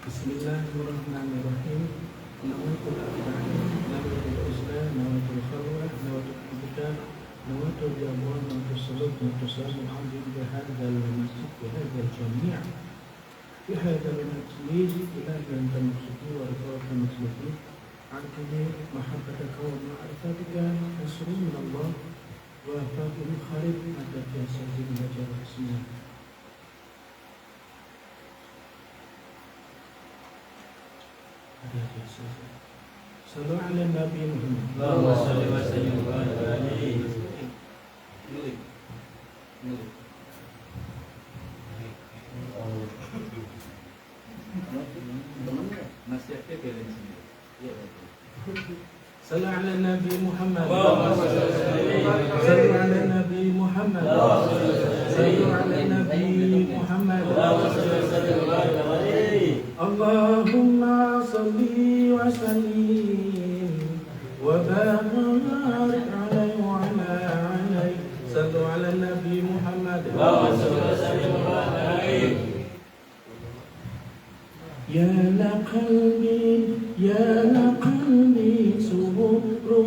Bismillahirrahmanirrahim. Nawaitul arba'in, nawaitul uzla, nawaitul kharwah, nawaitul ibdah, nawaitul jamuan, nawaitul salat, nawaitul salam al-azim bihadzal masjid, bihadzal jami' bihadzal majlis, ilahi anta muqsidi wa ridhaka muqsidi arkini mahabbataka wa ma'rifatika nasrun min Allah wa faqihul kharib ada biasa zilmajar bismillah. Sallu ala Nabi Muhammad. Allahumma shalli wa sallim wa barik alaihi. Sallu ala Nabi Muhammad. Allahumma shalli Sallu ala Nabi Muhammad. Sallu ala Nabi Muhammad. Allahumma salli wa sallim wa barik alaihi wa ala alihi. Sallu ala Nabi Muhammad. Allahumma shalli wa sallim wa barik alaihi. Ya la qalbi sururu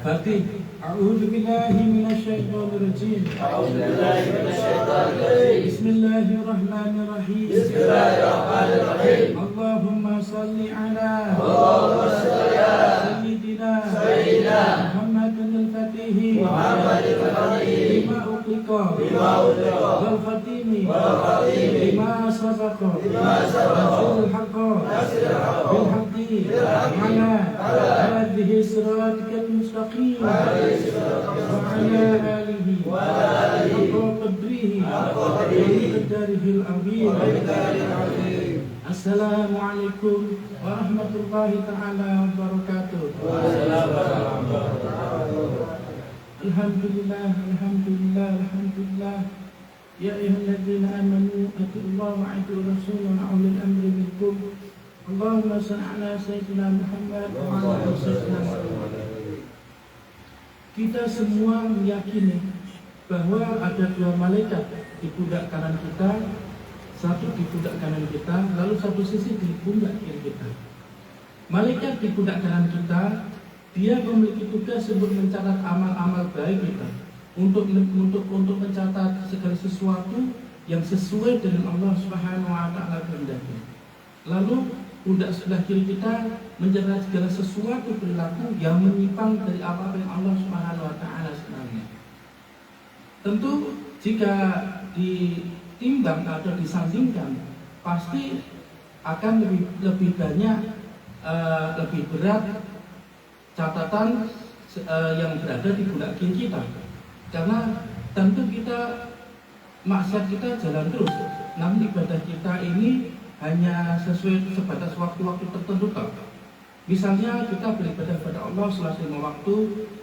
Fatih. A'udzu billahi minasyaitonir rajim. أعوذ بالله من الشيطان الرجيم. Bismillahirrahmanirrahim. بسم الله الرحمن الرحيم. Allahumma salli ala اللهم صل على Sayyidina Muhammadin al-Fatih محمد الفتح lima uqliqa لما أغلق wal khatimi والخاتم lima sabaqa لما سبق nasrul haqqa نصر الحق bil haqqi ala hadhihi siratikal mustaqim wa ala alihi haqqa qadrihi wa qadarihi al-azim. Assalamualaikum warahmatullahi ta'ala wabarakatuh. Alhamdulillah, alhamdulillah, alhamdulillah. Ya ayyuhalladzina amanu atiiullaha wa atiiur rasulahu wa ulil amri minkum. Allahumma shalli ala sayyidina Muhammad wa ala ali sayyidina Muhammad. Kita semua meyakini bahwa ada dua malaikat di pundak kanan kita, satu di pundak kanan kita, lalu satu sisi di pundak kiri kita. Malaikat di pundak kanan kita, dia memiliki tugas untuk mencatat amal-amal baik kita, untuk mencatat segala sesuatu yang sesuai dengan Allah Subhanahu wa taala kehendaknya. Lalu pundak sebelah kiri kita mencatat segala sesuatu perilaku yang menyimpang dari apa yang Allah Subhanahu wa taala senangi. Tentu jika ditimbang atau disandingkan, pasti akan lebih banyak, lebih berat catatan yang berada di pundak kiri kita, karena tentu kita maksiat kita jalan terus, namun ibadah kita ini hanya sesuai sebatas waktu-waktu tertentu. Misalnya kita beribadah pada Allah selama 5 waktu,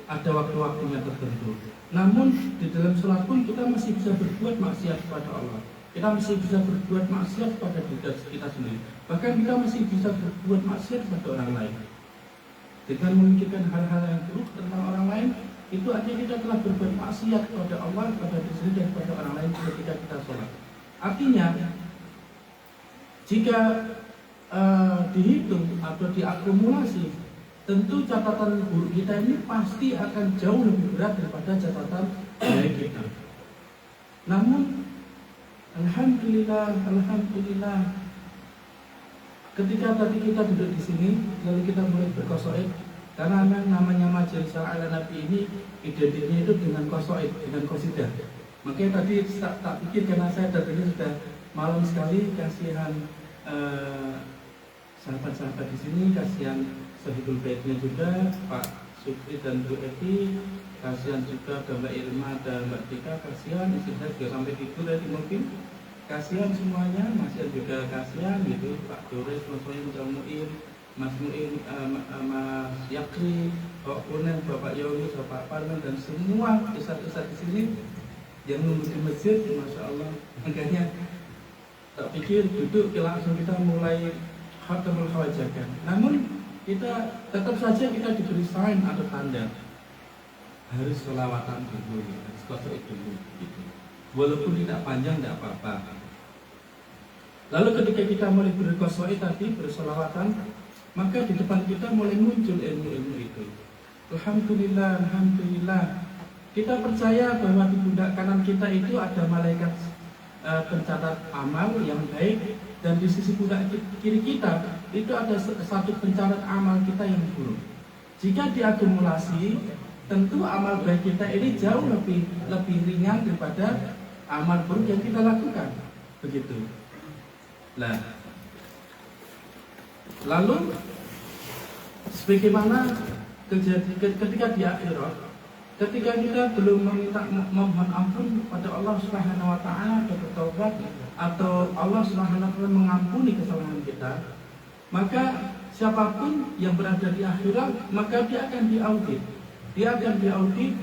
ada waktu-waktunya tertentu. Namun di dalam sholat pun kita masih bisa berbuat maksiat kepada Allah. Kita masih bisa berbuat maksiat pada diri kita sendiri. Bahkan kita masih bisa berbuat maksiat kepada orang lain. Dengan memikirkan hal-hal yang buruk tentang orang lain, itu artinya kita telah berbuat maksiat kepada Allah, kepada diri sendiri dan kepada orang lain ketika kita sholat. Artinya, jika dihitung atau diakumulasi, tentu catatan buruk kita ini pasti akan jauh lebih berat daripada catatan baik kita. Namun, alhamdulillah, ketika tadi kita duduk di sini, lalu kita mulai berqasaid, karena namanya majelis ala Nabi ini identiknya itu dengan qasaid, dengan qasidah. Makanya tadi tak pikir, karena saya datangnya sudah malam sekali, kasihan sahabat-sahabat di sini, kasihan Sahibul Baitnya juga, Pak Supri dan Bu Eti, kasihan juga Mbak Irma dan Mbak Tika, kasihan istri saya juga sampai tidur tadi mungkin, kasihan semuanya, Mas juga kasihan gitu, Pak Doris, Mas Soim, Mas Muin, Mas Yakri, Pak Kunen, Bapak Yogi, Bapak Parman dan semua ustaz-ustaz di sini yang nunggu di masjid, Masya Allah. Makanya tak pikir duduk langsung kita mulai khatamul khawajakan. Namun kita tetap saja kita diberi sign atau tanda harus selawatan dulu, harus qasaid dulu gitu. Walaupun tidak panjang tidak apa-apa. Lalu ketika kita mulai berqasaid tadi, berselawatan, maka di depan kita mulai muncul ilmu-ilmu itu. Alhamdulillah, alhamdulillah. Kita percaya bahwa di pundak kanan kita itu ada malaikat pencatat amal yang baik, dan di sisi pundak kiri kita itu ada satu pencatat amal kita yang buruk. Jika diakumulasi, tentu amal baik kita ini jauh lebih ringan daripada amal buruk yang kita lakukan. Begitu. Nah, lalu sebagaimana ketika di akhirat, ketika kita belum memohon ampun kepada Allah Subhanahu wa taala atau bertaubat, atau Allah Subhanahu wa taala mengampuni kesalahan kita, maka siapapun yang berada di akhirat, maka dia akan diaudit. Dia akan diaudit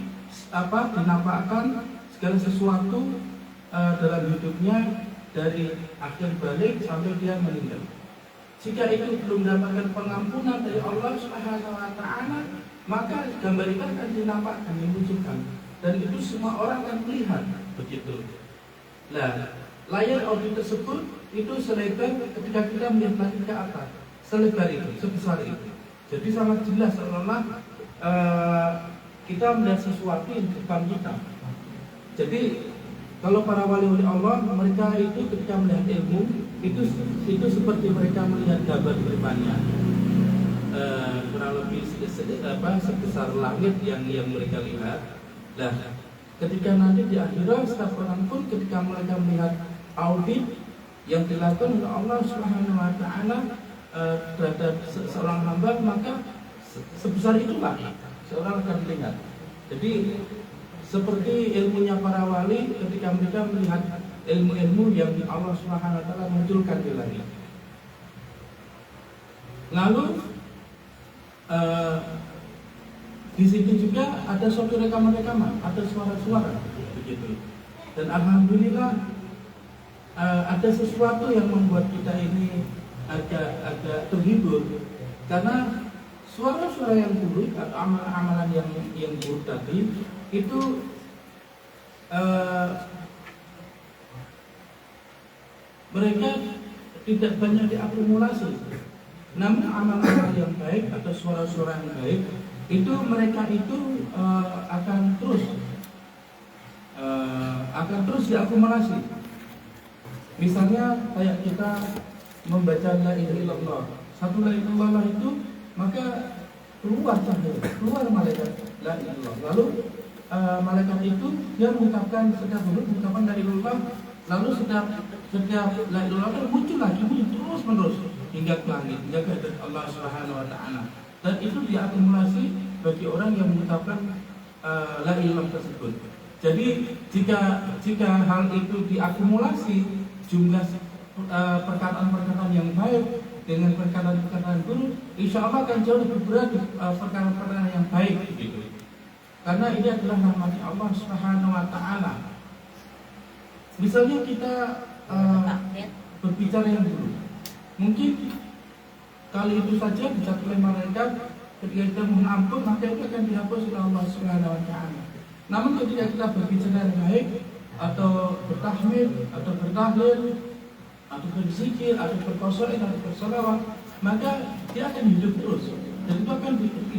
dinampakkan segala sesuatu dalam hidupnya dari akhir balik sampai dia meninggal. Jika itu belum mendapatkan pengampunan dari Allah Subhanahu wa taala, maka gambar itu akan dinampakkan, dimunculkan, dan itu semua orang akan melihat begitu. Nah, layar audit tersebut itu selebar ketika kita melihat lagi ke atas, selebar itu, sebesar itu. Jadi sangat jelas seolah-olah kita melihat sesuatu yang di depan kita. Jadi kalau para wali-wali Allah, mereka itu ketika melihat ilmu itu seperti mereka melihat gambar di depannya, kurang lebih sebesar langit yang mereka lihat. Nah, ketika nanti di akhirat setiap orang pun ketika mereka melihat audit yang dilakukan oleh Allah Subhanahu wa taala terhadap seorang hamba, maka sebesar itulah seorang akan melihat. Jadi seperti ilmunya para wali ketika mereka melihat ilmu-ilmu yang Allah Subhanahu wa taala munculkan di langit. Lalu di situ juga ada suatu rekaman-rekaman, ada suara-suara begitu. Dan alhamdulillah ada sesuatu yang membuat kita ini agak terhibur, karena suara-suara yang buruk atau amalan-amalan yang buruk tadi itu mereka tidak banyak diakumulasi. Namun amal-amal yang baik atau suara-suara yang baik itu mereka itu akan terus diakumulasi. Misalnya kayak kita membaca la ilaha illallah, satu la ilaha illallah itu maka keluar cahaya, keluar malaikat la ilaha illallah. Lalu malaikat itu dia mengucapkan setiap huruf mengucapkan la ilaha illallah, lalu setiap la ilaha illallah muncul lagi terus menerus hingga ke langit, hingga ke hadirat Allah Subhanahu wa taala. Dan itu diakumulasi bagi orang yang mengucapkan la ilaha illallah tersebut. Jadi jika hal itu diakumulasi, jumlah perkataan-perkataan yang baik dengan perkataan-perkataan buruk, insya Allah akan jauh lebih berat perkataan-perkataan yang baik gitu. Karena ini adalah rahmat Allah Subhanahu wa taala. Misalnya kita berbicara yang buruk, mungkin kali itu saja dicatat oleh malaikat, ketika kita mohon ampun maka itu akan dihapus oleh Allah Subhanahu wa taala. Namun ketika kita berbicara yang baik atau bertahmid atau bertahlil atau berzikir atau berqasaid atau bersolawat, maka dia akan hidup terus. Dan itu akan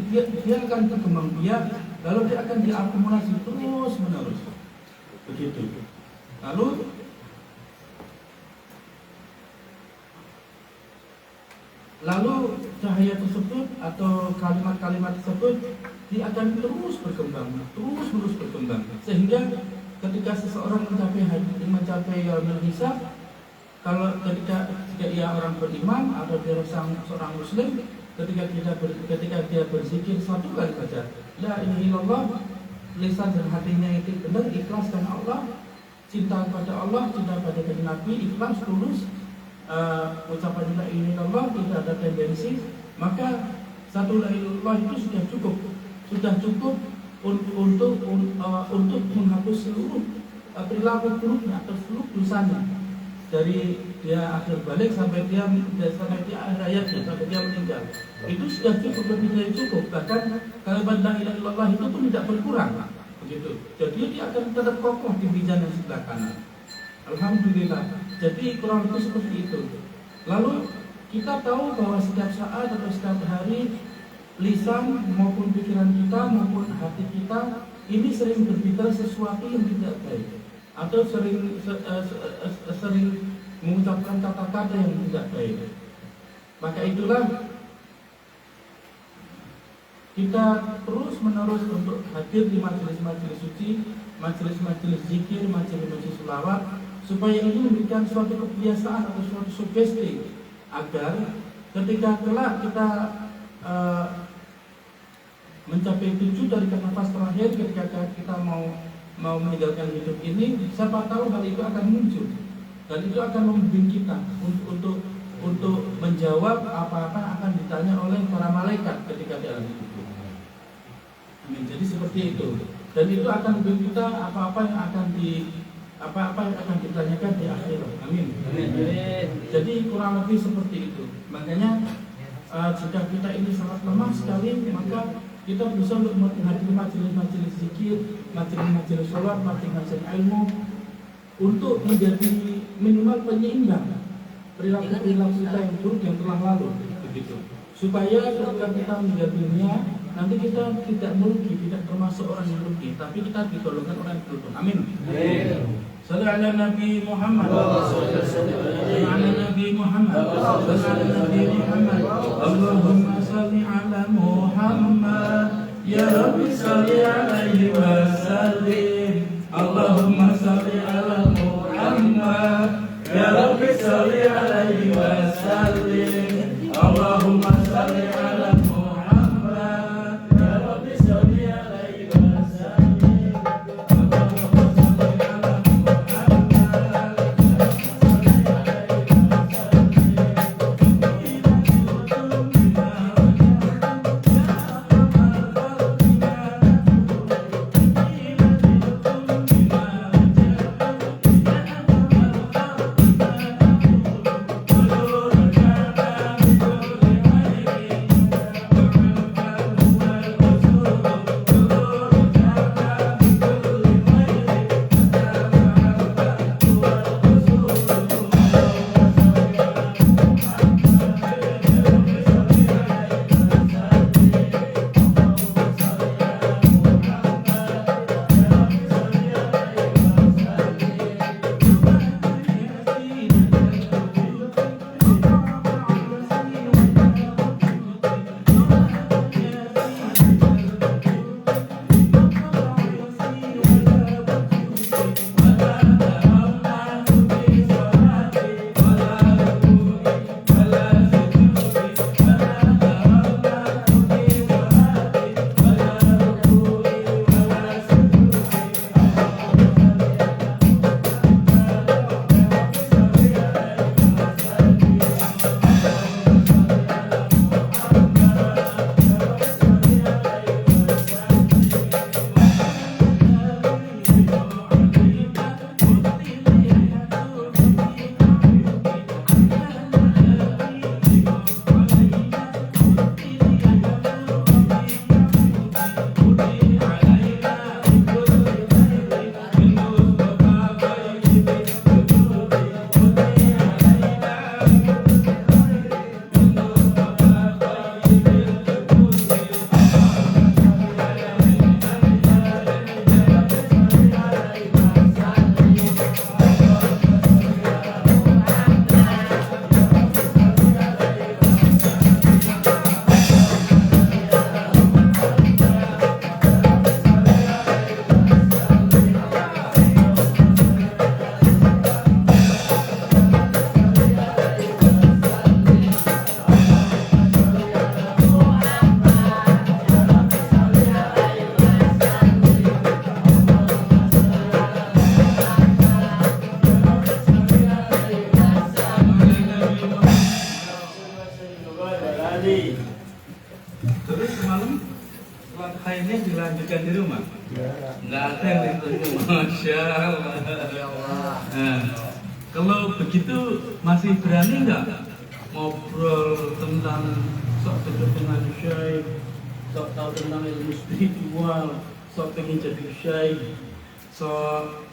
dia akan berkembang biak, lalu dia akan diakumulasi terus menerus. Begitu. Lalu cahaya tersebut atau kalimat-kalimat tersebut dia akan terus terus berkembang, sehingga ketika seseorang mencapai yaumul hisab, kalau ketika ia orang beriman atau dia seorang muslim, ketika dia berzikir satu kali saja la ilaha illallah, lisan dan hatinya itu benar ikhlas karena Allah, cinta kepada Allah, cinta pada Nabi, ikhlas tulus, ucapan la ilaha illallah tidak ada tendensi, maka satu la ilaha illallah itu sudah cukup untuk menghapus seluruh perilaku buruknya atau seluruh dosanya, dari dia akhir balik sampai dia akhir hayatnya, sampai dia meninggal. Itu sudah cukup, lebih dari cukup. Bahkan kalimat la ilaha illallah itu pun tidak berkurang, begitu. Jadi dia akan tetap kokoh di mizan yang sebelah kanan. Alhamdulillah. Jadi kurang lebih seperti itu. Lalu kita tahu bahwa setiap saat atau setiap hari lisan maupun pikiran kita maupun hati kita ini sering berbicara sesuatu yang tidak baik, atau sering mengucapkan kata-kata yang tidak baik. Maka itulah kita terus menerus untuk hadir di majelis-majelis suci, majelis-majelis zikir, majelis-majelis selawat, supaya ini memberikan suatu kebiasaan atau suatu sugesti agar ketika kelak kita mencapai tujuh dari nafas terakhir, ketika kita mau meninggalkan hidup ini, siapa tahu hal itu akan muncul dan itu akan membimbing kita untuk menjawab apa-apa yang akan ditanya oleh para malaikat ketika di alam hidup. Amin. Jadi seperti itu, dan itu akan membimbing kita apa-apa yang akan ditanyakan di akhirat. Amin. Amin. Jadi kurang lebih seperti itu. Makanya jika kita ini sangat lemah sekali, maka kita bisa untuk menghadiri majelis-majelis zikir, majelis-majelis sholat, majelis-majelis ilmu, untuk menjadi minimal penyeimbang perilaku kita yang buruk yang telah lalu, begitu. Supaya ketika kita meninggal dunia, nanti kita tidak merugi, tidak termasuk orang yang rugi, tapi kita digolongkan orang yang beruntung. Amin. Sallu ala Nabi Muhammad. Sallu ala Nabi Muhammad. Sallu ala Nabi Muhammad. Allahumma salli ala Muhammad. Ya Rabbi salli alaihi wa sallim. Allahumma salli ala Muhammad. Ya Rabbi salli alaihi wa sallim. Allahumma salli ala Muhammad. Ya Rabbi salli alaihi wa sallim. Terus semalam sholat khairnya dilanjutkan di rumah? Nggak ada yang ditunggu. Masya Allah. Nah, kalau begitu masih berani nggak ngobrol tentang sok dekat dengan syekh, sok tahu tentang ilmu spiritual, sok pengen jadi syekh, sok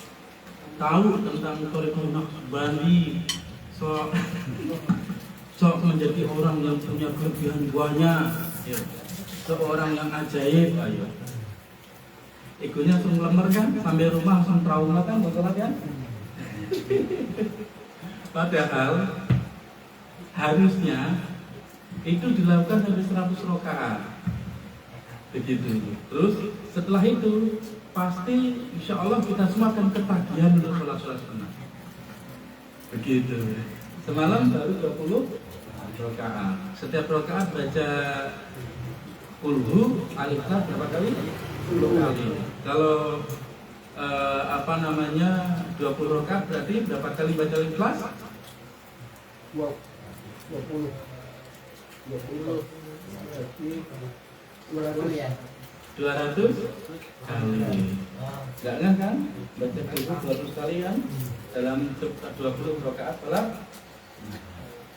tahu tentang Thariqah Naqsyabandi, sok menjadi orang yang punya kelebihan banyak, seorang yang ajaib, ayo. Egonya langsung lemer kan, sampai rumah langsung trauma kan, masalah kan? Padahal harusnya itu dilakukan sampai 100 rakaat, begitu. Terus setelah itu pasti insya Allah kita semua akan ketagihan untuk sholat sunnah, begitu. Semalam baru 20 rakaat. Setiap rakaat baca kulhu alif lam berapa kali? 10 kali. Kalau 20 rakaat berarti berapa kali baca alif lam? 20 ya. 200 kali. Jangan kan? Baca kulhu 200 kali kan? Dalam 20 rakaat salat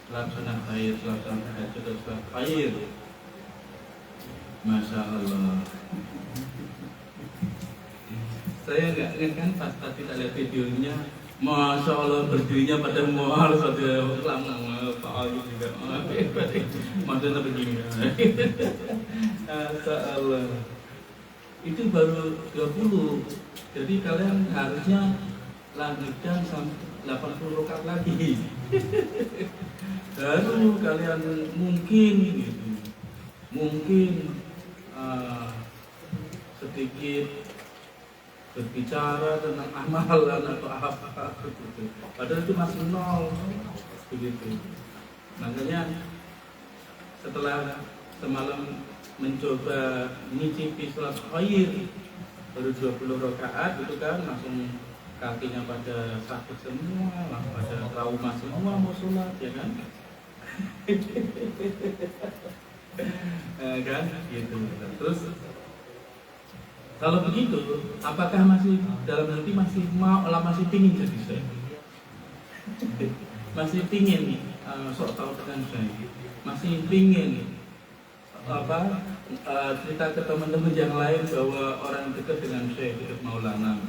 laksana khair, laksana tahajud, laksana khair. Masya Allah. Saya nggak ingat kan pas tadi kita lihat videonya, Masya Allah berdirinya pada mual pada lama Pak Ali juga. Maksudnya begini. Masya Allah. Itu baru 20. Jadi kalian harusnya lanjutkan sampai 80 rakaat lagi. Baru kalian mungkin gitu. Mungkin sedikit berbicara tentang amalan atau apa gitu. Padahal itu masih nol begitu. Makanya setelah semalam mencoba mencicipi sholat khair baru 20 rakaat itu kan langsung kakinya pada sakit semua, langsung pada trauma semua mau sholat ya kan? Kan gitu. Terus kalau begitu, apakah masih dalam hati masih mau, masih pingin jadi saya? Masih pingin sok tahu dengan saya? Masih pingin cerita ke teman-teman yang lain bahwa orang dekat dengan saya dekat Maulana?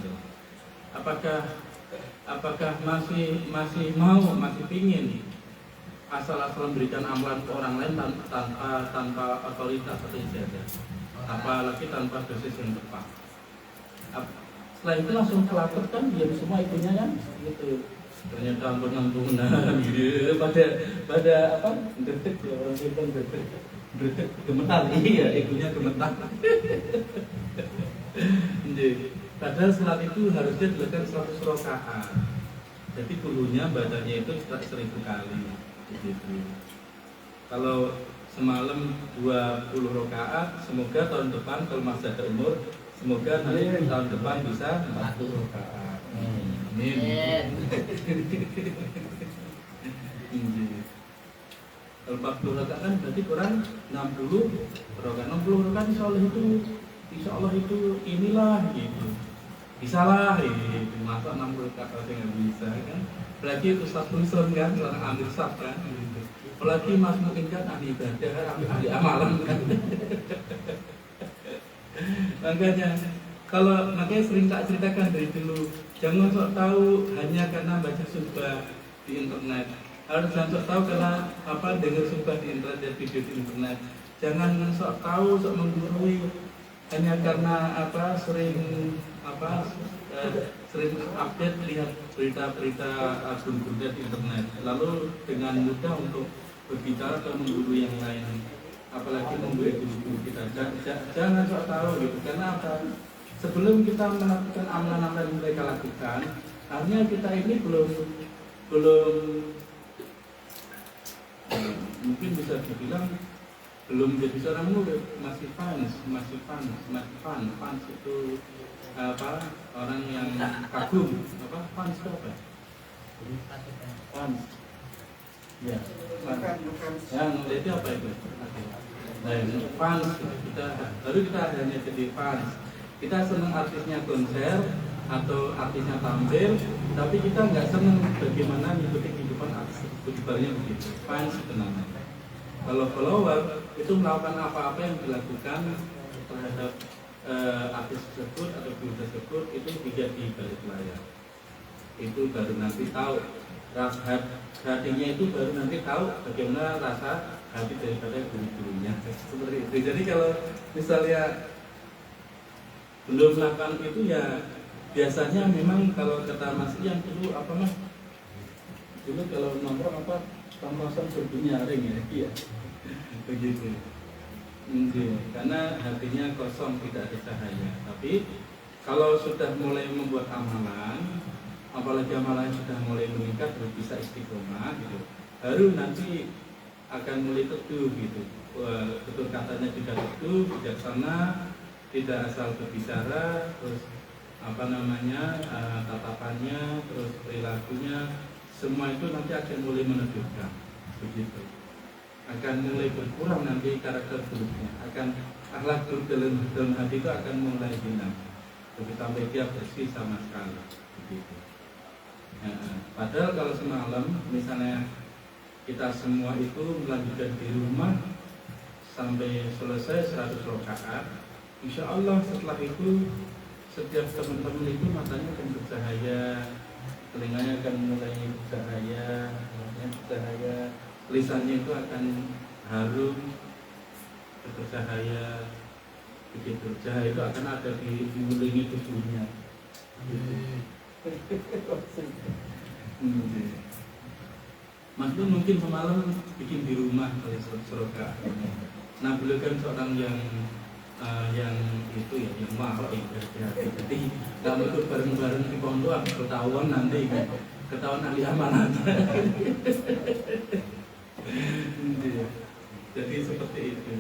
Apakah masih mau, masih pingin asal-asalan berikan amalan ke orang lain tanpa otoritas atau ijazah? Apalagi tanpa dosis yang tepat. Setelah itu langsung kelapet kan, diam semua itunya kan, gitu. Ternyata ampunan gitu. Pada apa? Detek ya orang bilang detek gemetar, iya, egonya gemetar. Padahal sholat itu harusnya dilakukan 100 rakaat. Jadi dulunya badannya itu 1000 kali, gitu. Kalau semalam 20 rakaat, semoga tahun depan kalau masih ada umur, semoga nanti tahun depan bisa 40 rakaat. Amin. Kalau 40 rakaat kan berarti kurang 60 rakaat. 60 rakaat insya Allah itu inilah gitu. Bisa lah gitu. Masa 60 rakaat saya nggak bisa kan? Berarti itu satu Islam kan, seorang amir sab kan gitu. Apalagi Mas mungkin kan ahli ibadah, ahli amalan kan. Makanya sering tak ceritakan dari dulu, jangan sok tahu hanya karena baca subah di internet. Harus jangan sok tahu karena dengar subah di internet dan video di internet. Jangan sok tahu, sok menggurui hanya karena sering update lihat berita-berita guru-guru di internet. Lalu dengan mudah untuk berbicara atau menggurui yang lain, apalagi memberi guru kita. Jangan sok tahu gitu, karena sebelum kita melakukan amalan-amalan yang mereka lakukan, artinya kita ini belum mungkin bisa dibilang belum jadi seorang murid, masih fans itu orang yang kagum, fans itu apa? Fans. Ya, yang itu apa itu? Fans kita hanya jadi fans. Kita senang artisnya konser atau artisnya tampil, tapi kita nggak senang bagaimana mengikuti kehidupan artis sebenarnya begitu. Fans itu namanya. Kalau follower itu melakukan apa-apa yang dilakukan terhadap artis tersebut atau guru tersebut itu tidak di balik layar. Itu baru nanti tahu hatinya, itu baru nanti tahu bagaimana rasa hati daripada guru-gurunya. Seperti itu. Jadi kalau misalnya belum melakukan itu ya biasanya memang kalau kata Mas yang dulu Mas? Dulu kalau nongkrong pamrasan berdunia ring ya, iya. Begitu. Karena hatinya kosong, tidak ada cahaya. Tapi kalau sudah mulai membuat amalan, apalagi amalan sudah mulai meningkat, bisa istiqomah gitu, baru nanti akan mulai teduh gitu. Betul katanya juga teduh, bijaksana, tidak asal berbicara, terus tatapannya, terus perilakunya, semua itu nanti akan mulai meneduhkan, begitu. Akan mulai berkurang nanti karakter buruknya, akan akhlak buruk dalam hati itu akan mulai hilang, sampai dia bersih sama sekali, begitu. Padahal kalau semalam misalnya kita semua itu melanjutkan di rumah sampai selesai 100 rakaat, insya Allah setelah itu setiap teman-teman itu matanya akan bercahaya, telinganya akan mulai bercahaya, lisannya itu akan harum, bercahaya begitu. Cahaya itu akan ada di dikelilingi tubuhnya. Mas Dun mungkin semalam bikin di rumah kali seroka. Nah beliau kan seorang yang itu ya, yang mahal ya. Jadi kalau ikut bareng-bareng di pondok ketahuan nanti kan, ketahuan ahli amanat. Jadi seperti itu.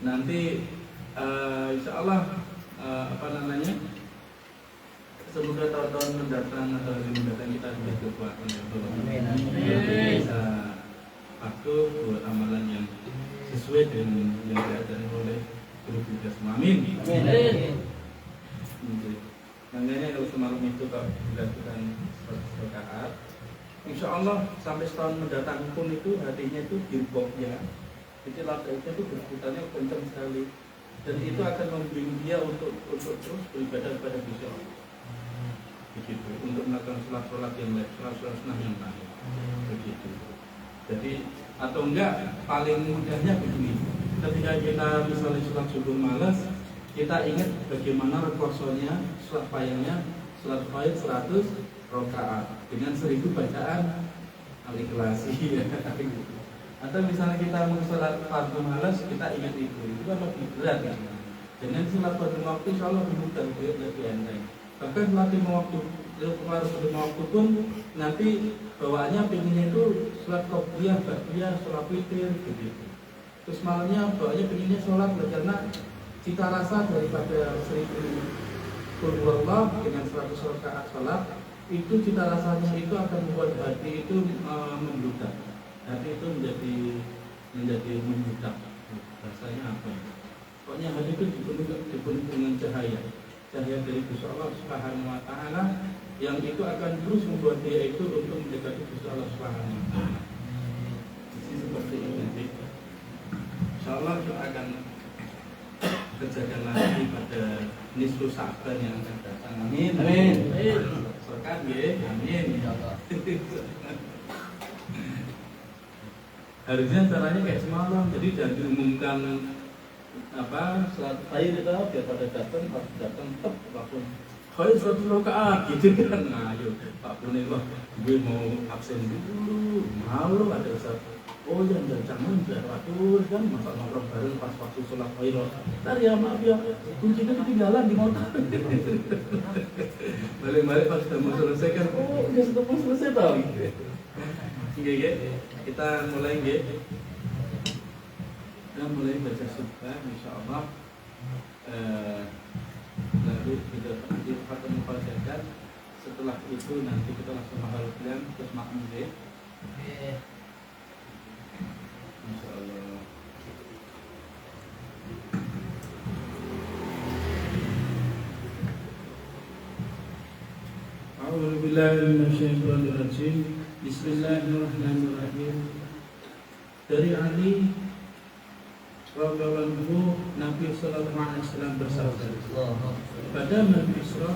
Nanti insya Allah semoga tahun-tahun mendatang atau lebih mendatang kita diberi kekuatan yang bisa patuh buat amalan yang sesuai dengan yang diajarkan oleh guru kita semua. Amin. Makanya kalau semalam itu kalau dilakukan 100 rakaat, insya Allah sampai setahun mendatang pun itu hatinya itu girboknya, itu lafaznya itu berputarnya kencang sekali, dan itu akan membimbing dia untuk terus beribadah kepada Gusti Allah. Begitu, untuk melakukan sholat yang lain, sholat sunnah yang lain. Begitu. Jadi atau enggak paling mudahnya begini. Ketika kita misalnya sholat subuh malas, kita ingat bagaimana rekorsonya, sholat payahnya, sholat payah 100 rakaat dengan 1000 bacaan Al-Ikhlas. Atau misalnya kita mau sholat fardu malas, kita ingat itu lebih berat kan? Dengan sholat fardu waktu insya Allah lebih mudah, lebih enteng. Bahkan sholat lima waktu pun nanti bawaannya pengennya itu sholat qobliyah, ba'diyah, sholat witir begitu. Terus malamnya bawaannya pengennya sholat karena cita rasa daripada 1000 qul huwallah dengan 100 rakaat sholat itu cita rasanya itu akan membuat hati itu membludak. Hati itu menjadi membludak. Rasanya apa ya? Pokoknya hati itu dipenuhi dengan cahaya dari Gusti Allah Subhanahu wa taala yang itu akan terus membuat dia itu untuk mendekati Gusti Allah Subhanahu wa taala. Seperti ini. Insyaallah kita akan kerjakan lagi pada nisfu Sa'ban yang akan datang. Amin. Amin. Berkat nggih. Amin. Insyaallah. Harusnya caranya kayak semalam. Jadi jangan diumumkan sholat khair itu biar pada datang tetap langsung khair 100 rakaat gitu kan. Nah, ayo Pak Pune loh, gue mau absen dulu. Malu ada Ustaz. Oh ya jangan biar atur kan masa nongkrong bareng pas waktu sholat khair. Ntar ya maaf ya, kuncinya ketinggalan di motor. Balik-balik pas sudah mau selesai kan, oh udah sudah mau selesai tau. Oke, kita mulai nggih. Kita mulai baca subhan insyaallah. Lalu kita nanti khatam mufajakan. Setelah itu nanti kita langsung mahal bilang terus makmum nggih. Insyaallah. A'udzu billahi minasyaitonir rajim. Bismillahirrahmanirrahim. Dari Ali radhiyallahu anhu, Nabi sallallahu alaihi wasallam bersabda, pada malam Isra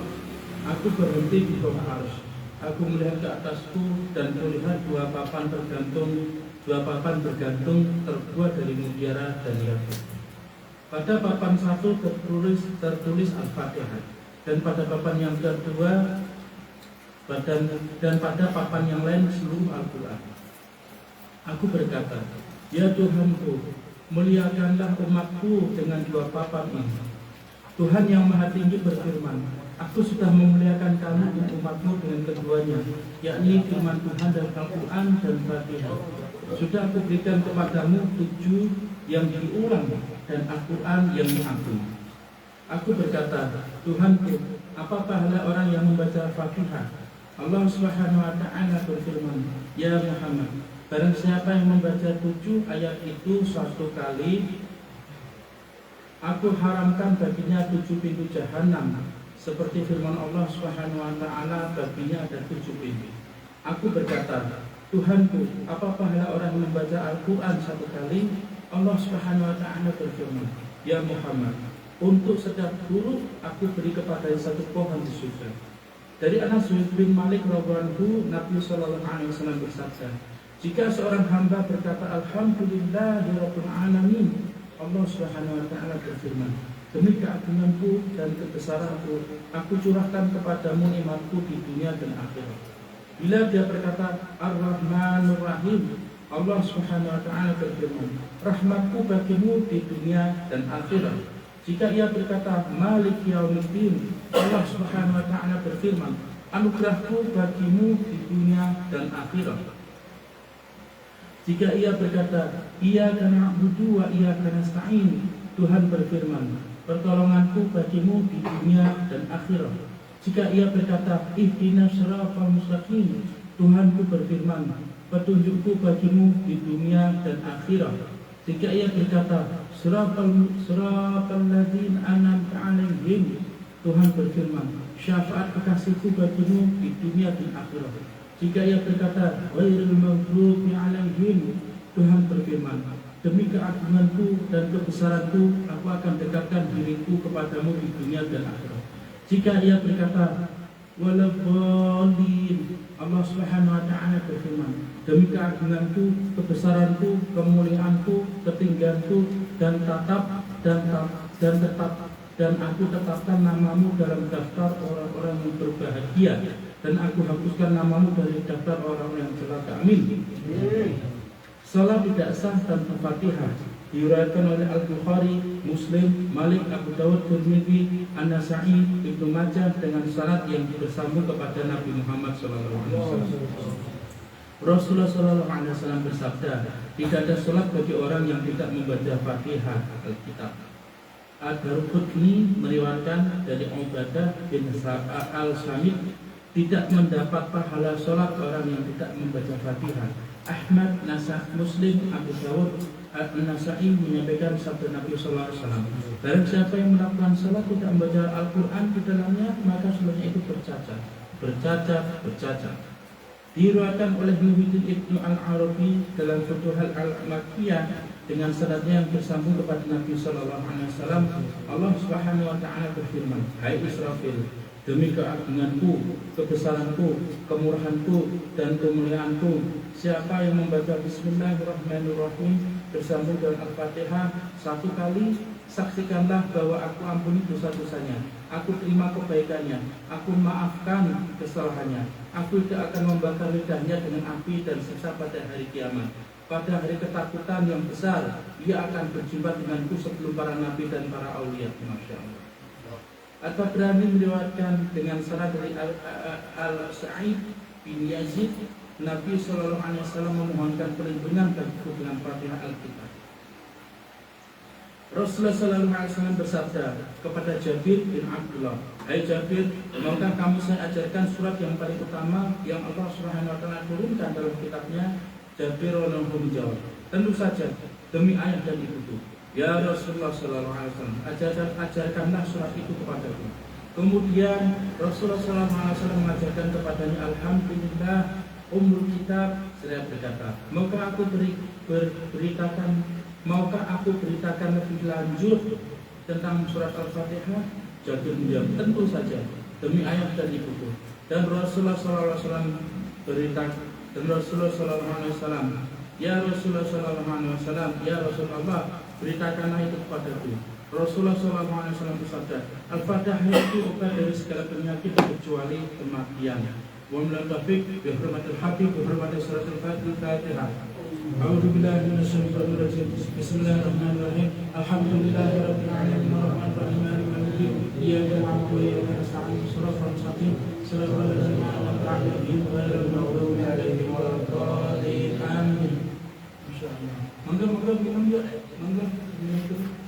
aku berhenti di bawah arsy. Aku melihat ke atasku dan melihat dua papan bergantung terbuat dari mutiara dan yakut. Pada papan satu tertulis Al-Fatihah, dan pada papan yang kedua dan pada papan yang lain seluruh Al-Quran. Aku berkata, ya Tuhanku, muliakanlah umatku dengan dua papan ini. Tuhan yang Maha Tinggi berfirman, aku sudah memuliakan kamu dan umatmu dengan keduanya, yakni firman Tuhan dan Al-Quran dan Fatihah. Sudah aku berikan kepadamu 7 yang diulang dan Al-Quran yang diagung. Aku berkata, Tuhanku, apa pahala orang yang membaca Fatihah? Allah Subhanahu wa taala berfirman, ya Muhammad, barang siapa yang membaca 7 ayat itu 1 kali, aku haramkan baginya 7 pintu jahanam, seperti firman Allah Subhanahu wa taala, baginya ada 7 pintu. Aku berkata, Tuhanku, apa pahala orang yang membaca Al-Quran 1 kali? Allah Subhanahu wa taala berfirman, ya Muhammad, untuk setiap huruf aku beri kepada 1 pohon di surga. Dari Anas bin Malik radhiyallahu anhu, Nabi sallallahu alaihi wasallam bersabda, jika seorang hamba berkata alhamdulillahirabbil alamin, Allah Subhanahu wa taala berfirman, demi keagunganku dan kebesaranku, aku curahkan kepadamu nikmatku di dunia dan akhirat. Bila dia berkata Ar-Rahmanur Rahim, Allah Subhanahu wa taala berfirman, rahmatku bagimu di dunia dan akhirat. Jika ia berkata Malik Yaumiddin, Allah Subhanahu wa taala berfirman, anugerahku bagimu di dunia dan akhirat. Jika ia berkata Iyyaka na'budu wa iyyaka nasta'in, Tuhan berfirman, pertolonganku bagimu di dunia dan akhirat. Jika ia berkata ihdinas siratal mustaqim, Tuhanku berfirman, petunjukku bagimu di dunia dan akhirat. Jika ia berkata siratal ladzina an'amta 'alaihim, Tuhan berfirman, syafaat kekasihku bagimu di dunia dan akhirat. Jika ia berkata ghairil maghdubi 'alaihim, Tuhan berfirman, demi keagunganku dan kebesaranku, aku akan dekatkan diriku kepadamu di dunia dan akhirat. Jika ia berkata waladhdallin, Allah Subhanahu wa taala berfirman, demi keagunganku, kebesaranku, kemuliaanku, ketinggianku dan dan aku tetapkan namamu dalam daftar orang-orang yang berbahagia, dan aku hapuskan namamu dari daftar orang-orang yang celaka. Amin. Salat tidak sah tanpa Fatihah. Diriwayatkan oleh Al-Bukhari, Muslim, Malik, Abu Dawud, Tirmidzi, An-Nasa'i, Ibnu Majah dengan syarat yang bersambung kepada Nabi Muhammad SAW. Rasulullah SAW bersabda, tidak ada salat bagi orang yang tidak membaca Fatihah Alkitab. Ad-Darqutni meriwayatkan dari Ubadah bin Al-Samit, tidak mendapat pahala salat orang yang tidak membaca Fatihah. Ahmad, Muslim, Abu Dawud, An-Nasa'i menyampaikan sabda Nabi Sallallahu Alaihi Wasallam, barang siapa yang melakukan salat tidak membaca Al-Quran di dalamnya, maka salatnya itu bercacat. Diriwayatkan oleh Muhyiddin Ibnu Al-Arabi dalam Futuhul Al-Makkiyah dengan sanadnya yang bersambung kepada Nabi Sallallahu Alaihi Wasallam, Allah Subhanahu Wa Taala berfirman, hai Israfil, demi keagunganku, kebesaranku, kemurahanku, dan kemuliaanku, siapa yang membaca Bismillahirrahmanirrahim bersambung dengan Al-Fatihah 1 kali, saksikanlah bahwa aku ampuni dosa-dosanya, aku terima kebaikannya, aku maafkan kesalahannya, aku tidak akan membakar lidahnya dengan api dan siksa pada hari kiamat. Pada hari ketakutan yang besar, ia akan berjumpa denganku sebelum para nabi dan para aulia. Masya Allah. At-Tabrani meriwayatkan dengan sanad dari Al-Sa'id bin Yazid, Nabi Sallallahu Alaihi Wasallam memohonkan perlindungan bagiku dengan Fatihah Alkitab. Rasulullah Sallallahu Alaihi Wasallam bersabda kepada Jabir bin Abdullah, hai Jabir, maukah kamu saya ajarkan surat yang paling utama yang Allah Subhanahu Wa Taala turunkan dalam kitabnya? Jabir menjawab, tentu saja, demi ayah dan ibuku. Ya Rasulullah Sallallahu Alaihi Wasallam, ajarkanlah surat itu kepadaku. Kemudian Rasulullah Sallallahu Alaihi Wasallam mengajarkan kepadanya, Alhamdulillah, Ummul Kitab. Saya berkata, maukah aku beritakan lebih lanjut tentang surat Al-Fatihah? Jabir menjawab, tentu saja, demi ayah dan ibuku. Dan Rasulullah Sallallahu Alaihi Wasallam ya Rasulullah Sallallahu Alaihi Wasallam, ya Rasulullah, beritakanlah itu kepadaku. Rasulullah SAW bersabda, Al-Fatihah itu obat dari segala penyakit kecuali kematian. Wa min taufiq bi hurmatil habib bi hurmatil suratul Fatihah. A'udzu billahi minasyaitonir rajim. Bismillahirrahmanirrahim. Alhamdulillahirabbil alamin arrahmanir rahim maliki yaumiddin. Iyyaka na'budu wa iyyaka nasta'in. Shiratal mustaqim. Shiratal ladzina an'amta 'alaihim ghairil maghdubi 'alaihim waladdallin. Amin. Insyaallah. Monggo minum yuk. Monggo minum.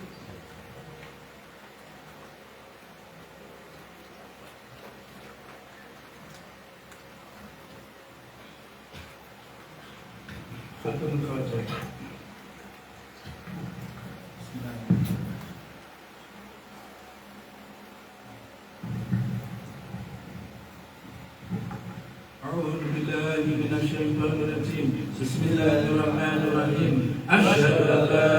Fatul Khawajah. A'udzu billahi minasy syaithanir rajim. Bismillahirrahmanirrahim. Asyhadu an la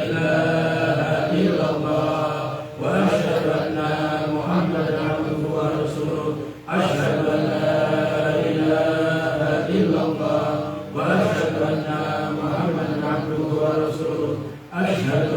ilaha illallah wa asyhadu anna Muhammadan abduhu wa rasuluh. Asyhadu an la ilaha illallah wa asyhadu anna Muhammadan abduhu wa rasuluh. Asyhadu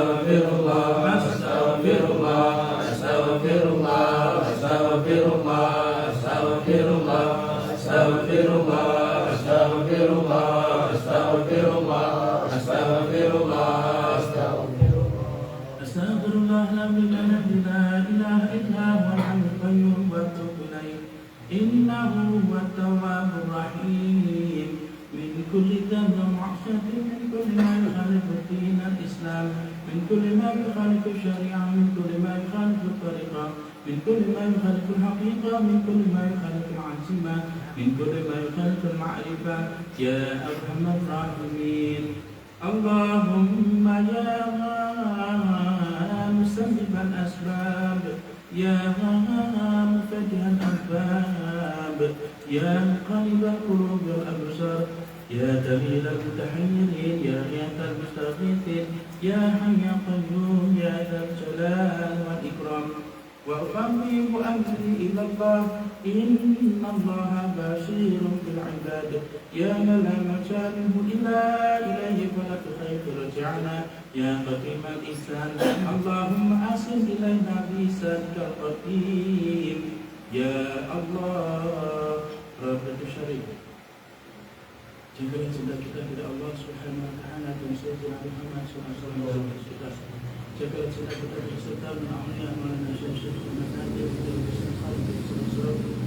Astaghfirullah, astaghfirullah, astaghfirullah, astaghfirullah, astaghfirullah, astaghfirullah, astaghfirullah, astaghfirullah, astaghfirullah, astaghfirullah alladzi la ilaha illa huwal hayyul qayyum wa atubu ilaih innahu huwat tawwabur rahim min kulli dhanbin wa 'asiyatin min kulli ma yukhalifu din al-islam min kulli ma yukhalifu syari'ah min kulli ma yukhalifu tariqah min kulli ma yukhalifu al-haqiqah min kulli ma yukhalifu al-'azimah min kulli ma yukhalifu al-ma'rifah ya arhamar rahimin Allahumma ya مسبب الأسباب يا مفتح الأسباب يا مقلب القلوب والأبصار يا دليل المتحيرين يا غياث المستغيثين يا حي يا قيوم يا ذا الجلال والإكرام وأفوض أمري إلى الله إن الله بصير بالعباد يا من لا مجاله إلا إليه فلا تخيف رجعنا يا قديم الإحسان اللهم أحسن إلينا بإحسانك القديم يا الله رب الشريك jika yang sudah kita kepada Allah Subhanahu wa taala dan sayyidina Muhammad sallallahu alaihi wasallam jika sudah kita berserta mengamlian maulana syekh syekh Muhammad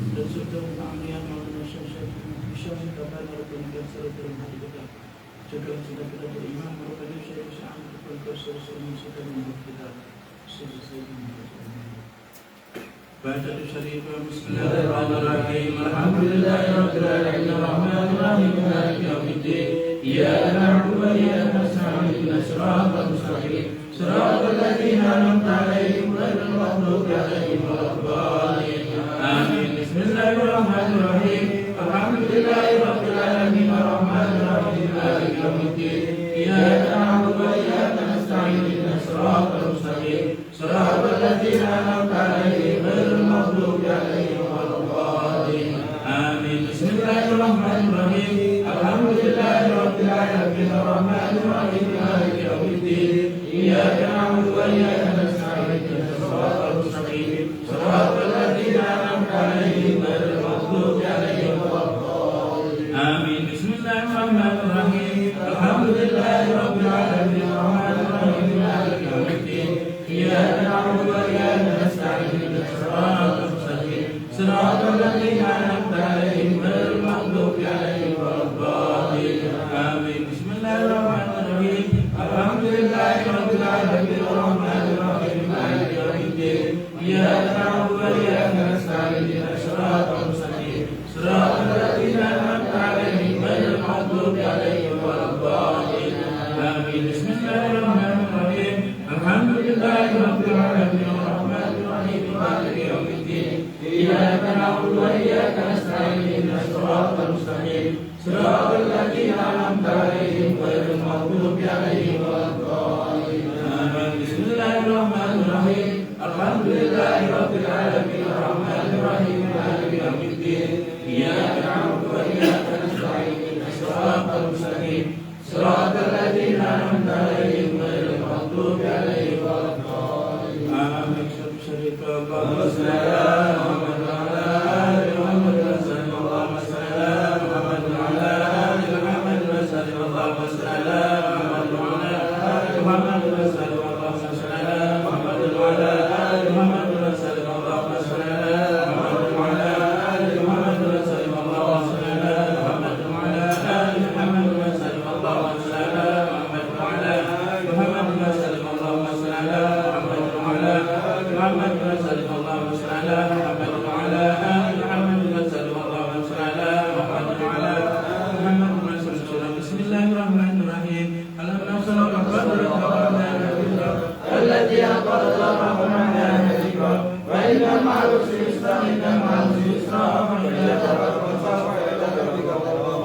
dan sudah mengamlian maulana syekh syekh Hisham kepada rukun dan seluruh hati kita jika sudah kita beriman merupakan syekh syekh kepada seluruh sudah membuat kita baca syarif bismillahirrahmanirrahim alhamdulillahirabbil alamin arrahmanir rahim maliki yaumiddin iyyaka na'budu wa iyyaka nasta'in ihdinas siratal mustaqim siratal ladzina an'amta 'alaihim ghairil maghdubi 'alaihim waladdallin amin bismillahirrahmanirrahim alhamdulillahirabbil alamin arrahmanir rahim maliki yaumiddin iyyaka na'budu wa iyyaka nasta'in ihdinas siratal mustaqim siratal ladzina an'amta 'alaihim المغضوب عليهم ولا الضالين آمين بسم الله الرحمن الرحيم الحمد لله رب العالمين الرحمن الرحيم مالك يوم الدين إياك نعبد وإياك نستعين اهدنا الصراط المستقيم صراط الذين أنعمت عليهم غير المغضوب عليهم ولا الضالين آمين بسم الله الرحمن الرحيم الحمد لله رب العالمين الرحمن الرحيم مالك يوم الدين إياك نعبد وإياك نستعين صراط الذين أنعمت عليهم غير المغضوب عليهم ولا الضالين آمين بسم الله الرحمن الرحيم الحمد لله رب العالمين الرحمن الرحيم مالك يوم الدين إياك نعبد وإياك نستعين اهدنا الصراط المستقيم صراط الذين أنعمت عليهم غير المغضوب عليهم ولا الضالين آمين بسم الله الرحمن الرحيم الحمد لله رب العالمين الرحمن الرحيم مالك يوم الدين إياك نعبد وإياك نستعين اهدنا الصراط المستقيم صراط الذين أنعمت عليهم غير المغضوب عليهم ولا الضالين آمين بسم الله الرحمن الرحيم الحمد لله رب العالمين الرحمن الرحيم مالك يوم الدين إياك نعبد وإياك نستعين اهدنا الصراط المستقيم صراط الذين أنعمت عليهم غير المغضوب عليهم ولا الضالين آمين شريك اللهم صل على محمد وعلى آل محمد وسلم اللهم صل على محمد وعلى آل محمد وسلم اللهم صل على محمد وعلى آل محمد وسلم اللهم صل على محمد وعلى آل محمد وسلم اللهم صل على محمد وعلى آل محمد وسلم اللهم صل على محمد وعلى آل محمد وسلم اللهم صل على محمد وعلى آل محمد وسلم اللهم صل على محمد وعلى آل محمد وسلم اللهم صل على محمد وعلى آل محمد وسلم اللهم صل على محمد وعلى آل محمد وسلم بسم الله الرحمن الرحيم ألم نشرح لك صدرك ووضعنا ذكرك الذي أنقض ظهرك ومعنى ذكرك وإن مع العسر يسرا إن مع العسر يسرا فإذا فرغت فانصب إلى ربك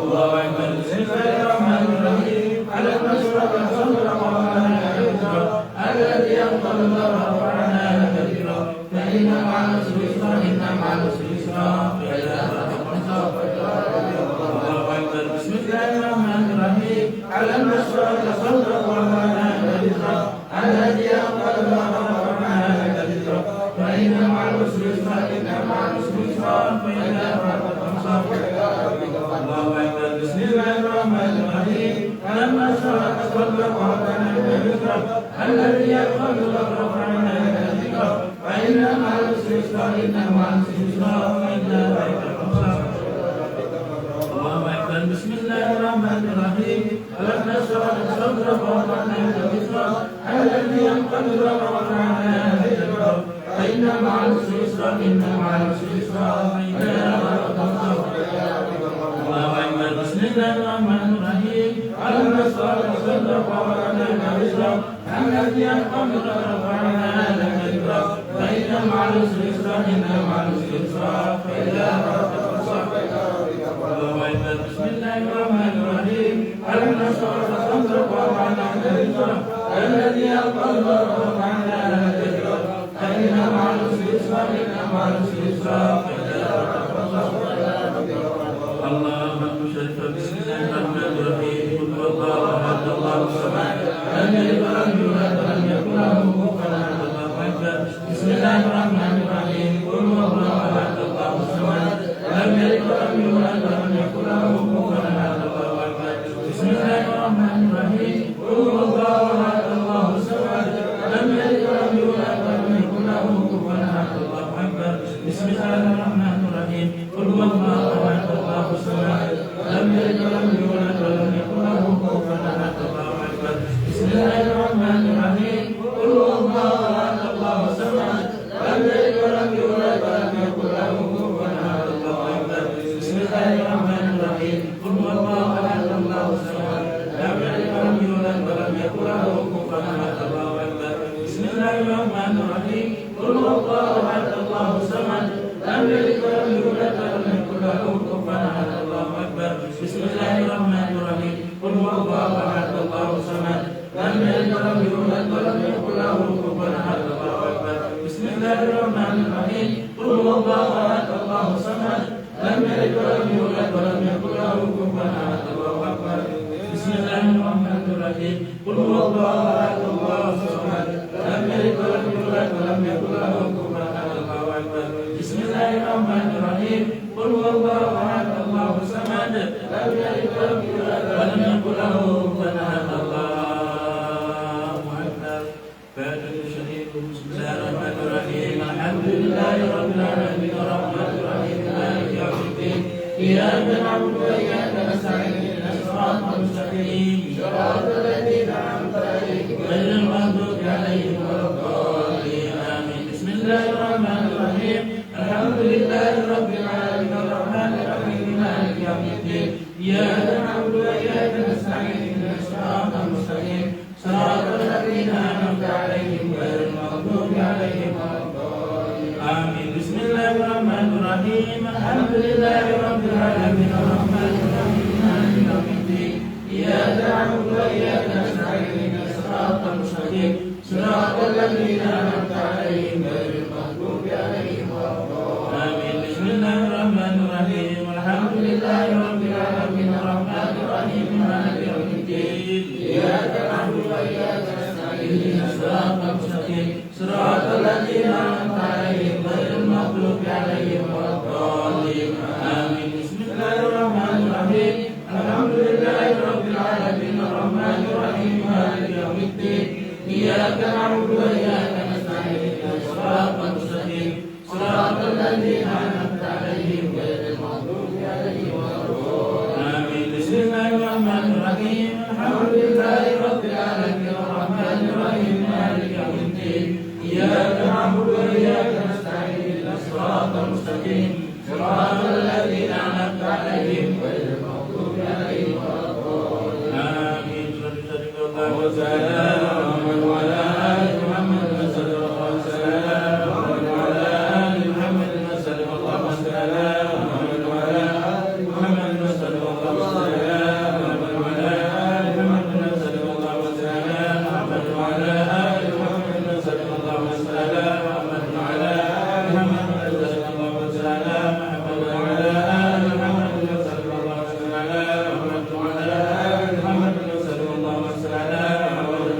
الله أكبر بسم الله الرحمن الرحيم ألم نشرح لك صدرك ووضعنا ذكرك الذي أنقض ظهرك ومعنى ذكرك فإن مع العسر يسرا إن مع العسر يسرا فإذا فرغت فانصب إلى ربك الله أكبر بسم الله الرحمن الرحيم ألم نشرح لك صدرك ووضعنا ذكرك الذي يقبل رفعنا ذكره فإن مع العسر يسرا إن مع العسر يسرا فإن ذلك العسر. الله أكبر. بسم الله الرحمن الرحيم. ألم نشرح لك صدرك ووضعنا عنك وزرك الذي يقبل رفعنا ذكره فإن مع العسر يسرا إن مع العسر يسرا فإن ذلك العسر. الله أكبر. بسم الله الرحمن الرحيم. ألم نشرح لك صدرك ووضعنا عنك وزرك الذي يقبل رفعنا لك ذكرك فإن مع العسر يسرا إن مع العسر يسرا فإذا فرغت فانصب. الله أكبر. بسم الله الرحمن الرحيم. ألم نشرح لك صدرك ووضعنا عنك وزرك الذي يقبل رفعنا لك ذكرك فإن مع العسر يسرا إن مع العسر يسرا فإذا فرغت فانصب. الله شرف. بسم الله الرحمن الرحيم. قل هو الله أحد الله الصمد لم يلد ولم يولد ولم يكن له كفوا أحد. الله أكبر. بسم الله الرحمن الرحيم. قل هو الله أحد الله الصمد لم يلد ولم يولد ولم يكن له كفوا أحد. الله أكبر. بسم الله الرحمن الرحيم. قل هو الله أحد الله الصمد لم يلد ولم يولد ولم يكن له كفوا أحد. الله أكبر. بسم الله الرحمن الرحيم. قل هو الله أحد الله الصمد لم يلد ولم يولد ولم يكن له كفوا أحد. الله أكبر. بسم الله الرحمن الرحيم. قل هو الله أحد الله الصمد لم يلد ولم يولد ولم يكن له كفوا أحد. الله أكبر. بسم الله الرحمن الرحيم. قل هو الله أحد الله الصمد لم يلد ولم يولد ولم يكن له كفوا أحد. الله أكبر. بسم الله الرحمن الرحيم. قل هو الله أحد الله الصمد لم يلد ولم يولد ولم يكن له كفوا أحد. الله أكبر. بسم الله الرحمن الرحيم. قل هو الله أحد الله الصمد لم يلد ولم يولد ولم يكن له كفوا أحد. الله أكبر. بسم الله الرحمن الرحيم. قل هو الله أحد الله الصمد لم يلد ولم يولد ولم يكن له كفوا أحد. الله أكبر. بسم الله الرحمن الرحيم. قل هو الله أحد الله الصمد لم يلد ولم يولد ولم يكن له كفوا أحد. الله أكبر. بسم الله الرحمن الرحيم. قل هو الله أحد الله الصمد لم يلد ولم يولد ولم يكن له كفوا أحد. الله أكبر. فاتح الشريف. بسم الله الرحمن الرحيم. الحمد لله رب العالمين الرحمن الرحيم مالك يوم الدين إياك نعبد وإياك نستعين اهدنا الصراط المستقيم صراط الذين أنعمت عليهم غير المغضوب عليهم ولا الضالين آمين. بسم الله الرحمن الرحيم. الحمد لله رب العالمين الرحمن الرحيم مالك يوم الدين إياك نعبد وإياك نستعين اهدنا الصراط المستقيم صراط الذين أنعمت عليهم غير المغضوب عليهم ولا الضالين آمين. بسم الله الرحمن الرحيم. الحمد لله رب العالمين الرحمن الرحيم مالك يوم الدين إياك نعبد وإياك نستعين اهدنا الصراط المستقيم صراط الذين أنعمت عليهم غير المغضوب عليهم ولا الضالين آمين. بسم الله الرحمن الرحيم. الحمد لله رب العالمين الرحمن الرحيم مالك يوم الدين إياك نعبد وإياك نستعين اهدنا الصراط المستقيم صراط الذين أنعمت عليهم غير المغضوب عليهم ولا الضالين آمين. بسم الله الرحمن الرحيم. الحمد لله رب العالمين الرحمن الرحيم مالك يوم الدين إياك نعبد وإياك نستعين اهدنا الصراط المستقيم صراط الذين أنعمت عليهم غير المغضوب عليهم ولا الضالين آمين. بسم الله الرحمن الرحيم. الحمد لله رب العالمين الرحمن الرحيم مالك يوم الدين إياك نعبد وإياك نستعين اهدنا الصراط المستقيم صراط الذين أنعمت عليهم غير المغضوب عليهم ولا الضالين آمين. الله وسلام محمد وعلى آل محمد وسلم الله وسلم محمد وعلى آل محمد وسلم الله وسلم محمد وعلى آل محمد وسلم الله وسلم محمد وعلى آل محمد وسلم الله وسلم محمد وعلى آل محمد وسلم الله وسلم محمد وعلى آل محمد وسلم الله وسلم محمد وعلى آل محمد وسلم الله وسلم محمد وعلى آل محمد وسلم الله وسلم محمد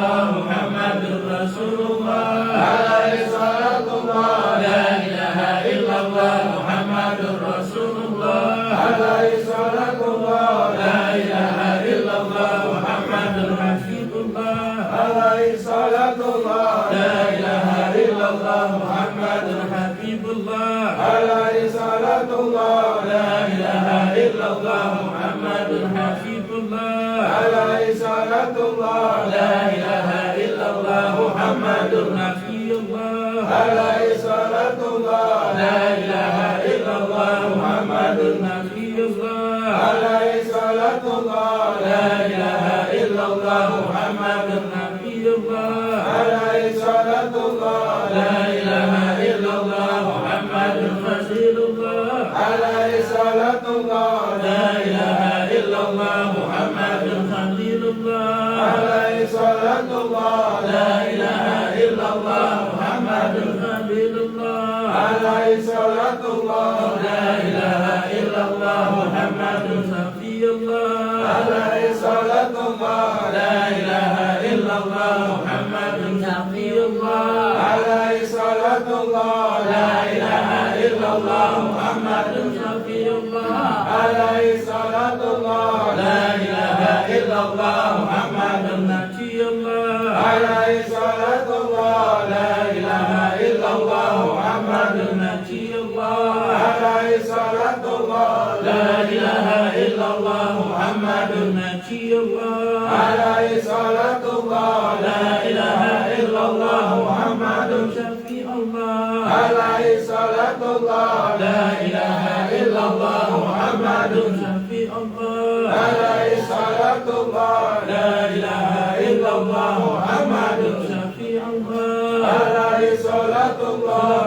illallah Muhammadur Rasulullah. Alaihi salatullah. La ilaha illallah Muhammadur Rasulullah. Alaihi salatullah. La ilaha illallah Muhammadur Habibullah. Alaihi salatullah. La ilaha illallah Muhammadur Habibullah. Alaihi salatullah. La ilaha illallah Muhammadur Habibullah. Alaihi salatullah. La ilaha illallah Muhammadur Nabiyullah. Alaihi salatullah. La ilaha illallah Muhammadur Nabiyullah. Alaihi salatullah. La ilaha illallah Muhammadur Nabiyullah. Alaihi salatullah. La ilaha illallah Muhammadur Rasulullah. Alaihi salatullah. La ilaha illallah Muhammadur Khalilullah. Alaihi salatullah. La ilaha illallah Muhammadur Khalilullah. Alaihi salatullah. La ilaha illallah Muhammadur Safiyullah. Alaihi salatullah. La ilaha illallah Muhammadur Safiyullah. Alaihi salatullah. La ilaha illallah Muhammadur Safiyullah. Alaihi salatullah. La ilaha illallah Muhammadur Najiyullah. Alaihi salatullah. La ilaha illallah Muhammadur Najiyullah. Alaihi salatullah. La ilaha illallah Muhammadur Najiyullah. Alaihi salatullah. La ilaha illallah Muhammadur Syafi'ullah. Alaihi salatullah. La ilaha illallah Muhammadur Syafi'ullah. Alaihi salatullah. La ilaha illallah Muhammadur Syafi'ullah. Alaihi salatullah.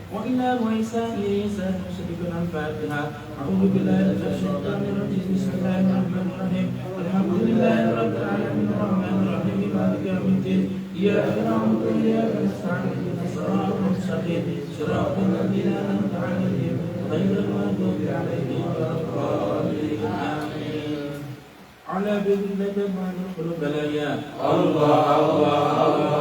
وإلى وإسائر سنشرك الفاتحة. أعوذ بالله من الشيطان الرجيم. بسم الله الرحمن الرحيم. الحمد لله رب العالمين الرحمن الرحيم مالك يوم الدين. إياك نعبد وإياك نستعين اهدنا الصراط المستقيم صراط الذين أنعمت عليهم غير المغضوب عليهم ولا الضالين. آمين. على بذلة بعد القلوب بلايا. Allah Allah Allah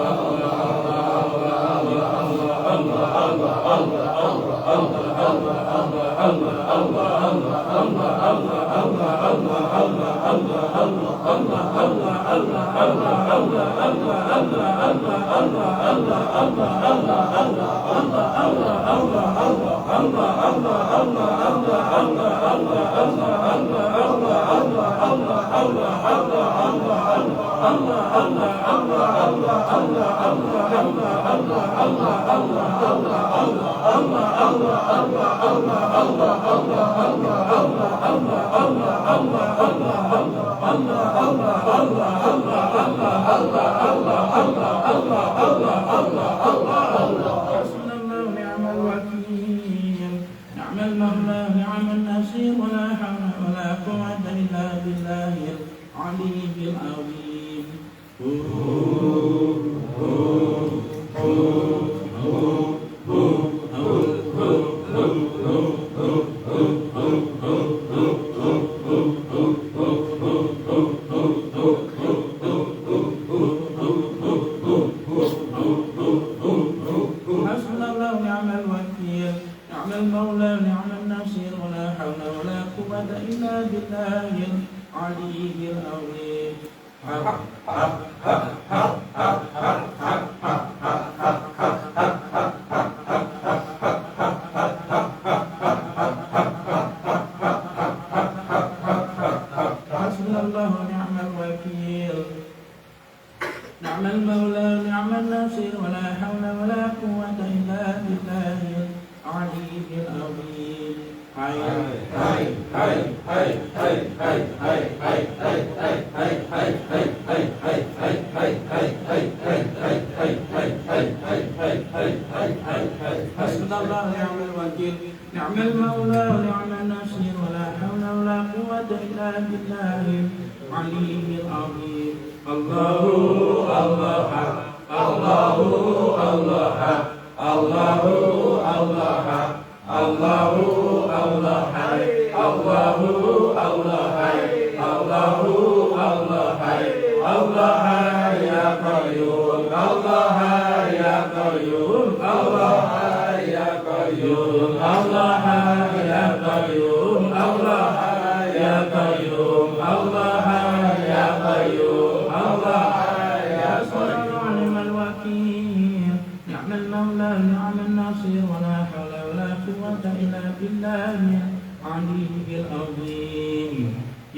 حسبنا الله ونعم الوكيل. نعم المولى نعم النصير. ولا حول ولا قوة إلا بالله العلي العظيم. حسبنا الله ونعم الوكيل. نعم المولى ونعم النصير. ولا حول ولا قوة إلا بالله العلي العظيم. حسبنا الله ونعم الوكيل. نعم المولى ونعم النصير. ولا حول ولا قوة إلا بالله العلي العظيم. حسبنا الله ونعم الوكيل. نعم المولى ونعم النصير. ولا حول ولا قوة إلا بالله العلي العظيم. الله الله الله الله الله الله الله الله Allahu Allah Hai, Allahu Allah Hai, Allah Hai ya Qayyum, Allah Hai ya Qayyum, Allah Hai ya Qayyum, Allah Hai ya Qayyum, Allah Hai ya Qayyum, Allah Hai ya Qayyum, Allah Hai ya Qayyum. Ni'mal wakil, ni'mal maula, ni'mal nasir, wa la hawla wa la quwwata illa billahi aliyyil azim.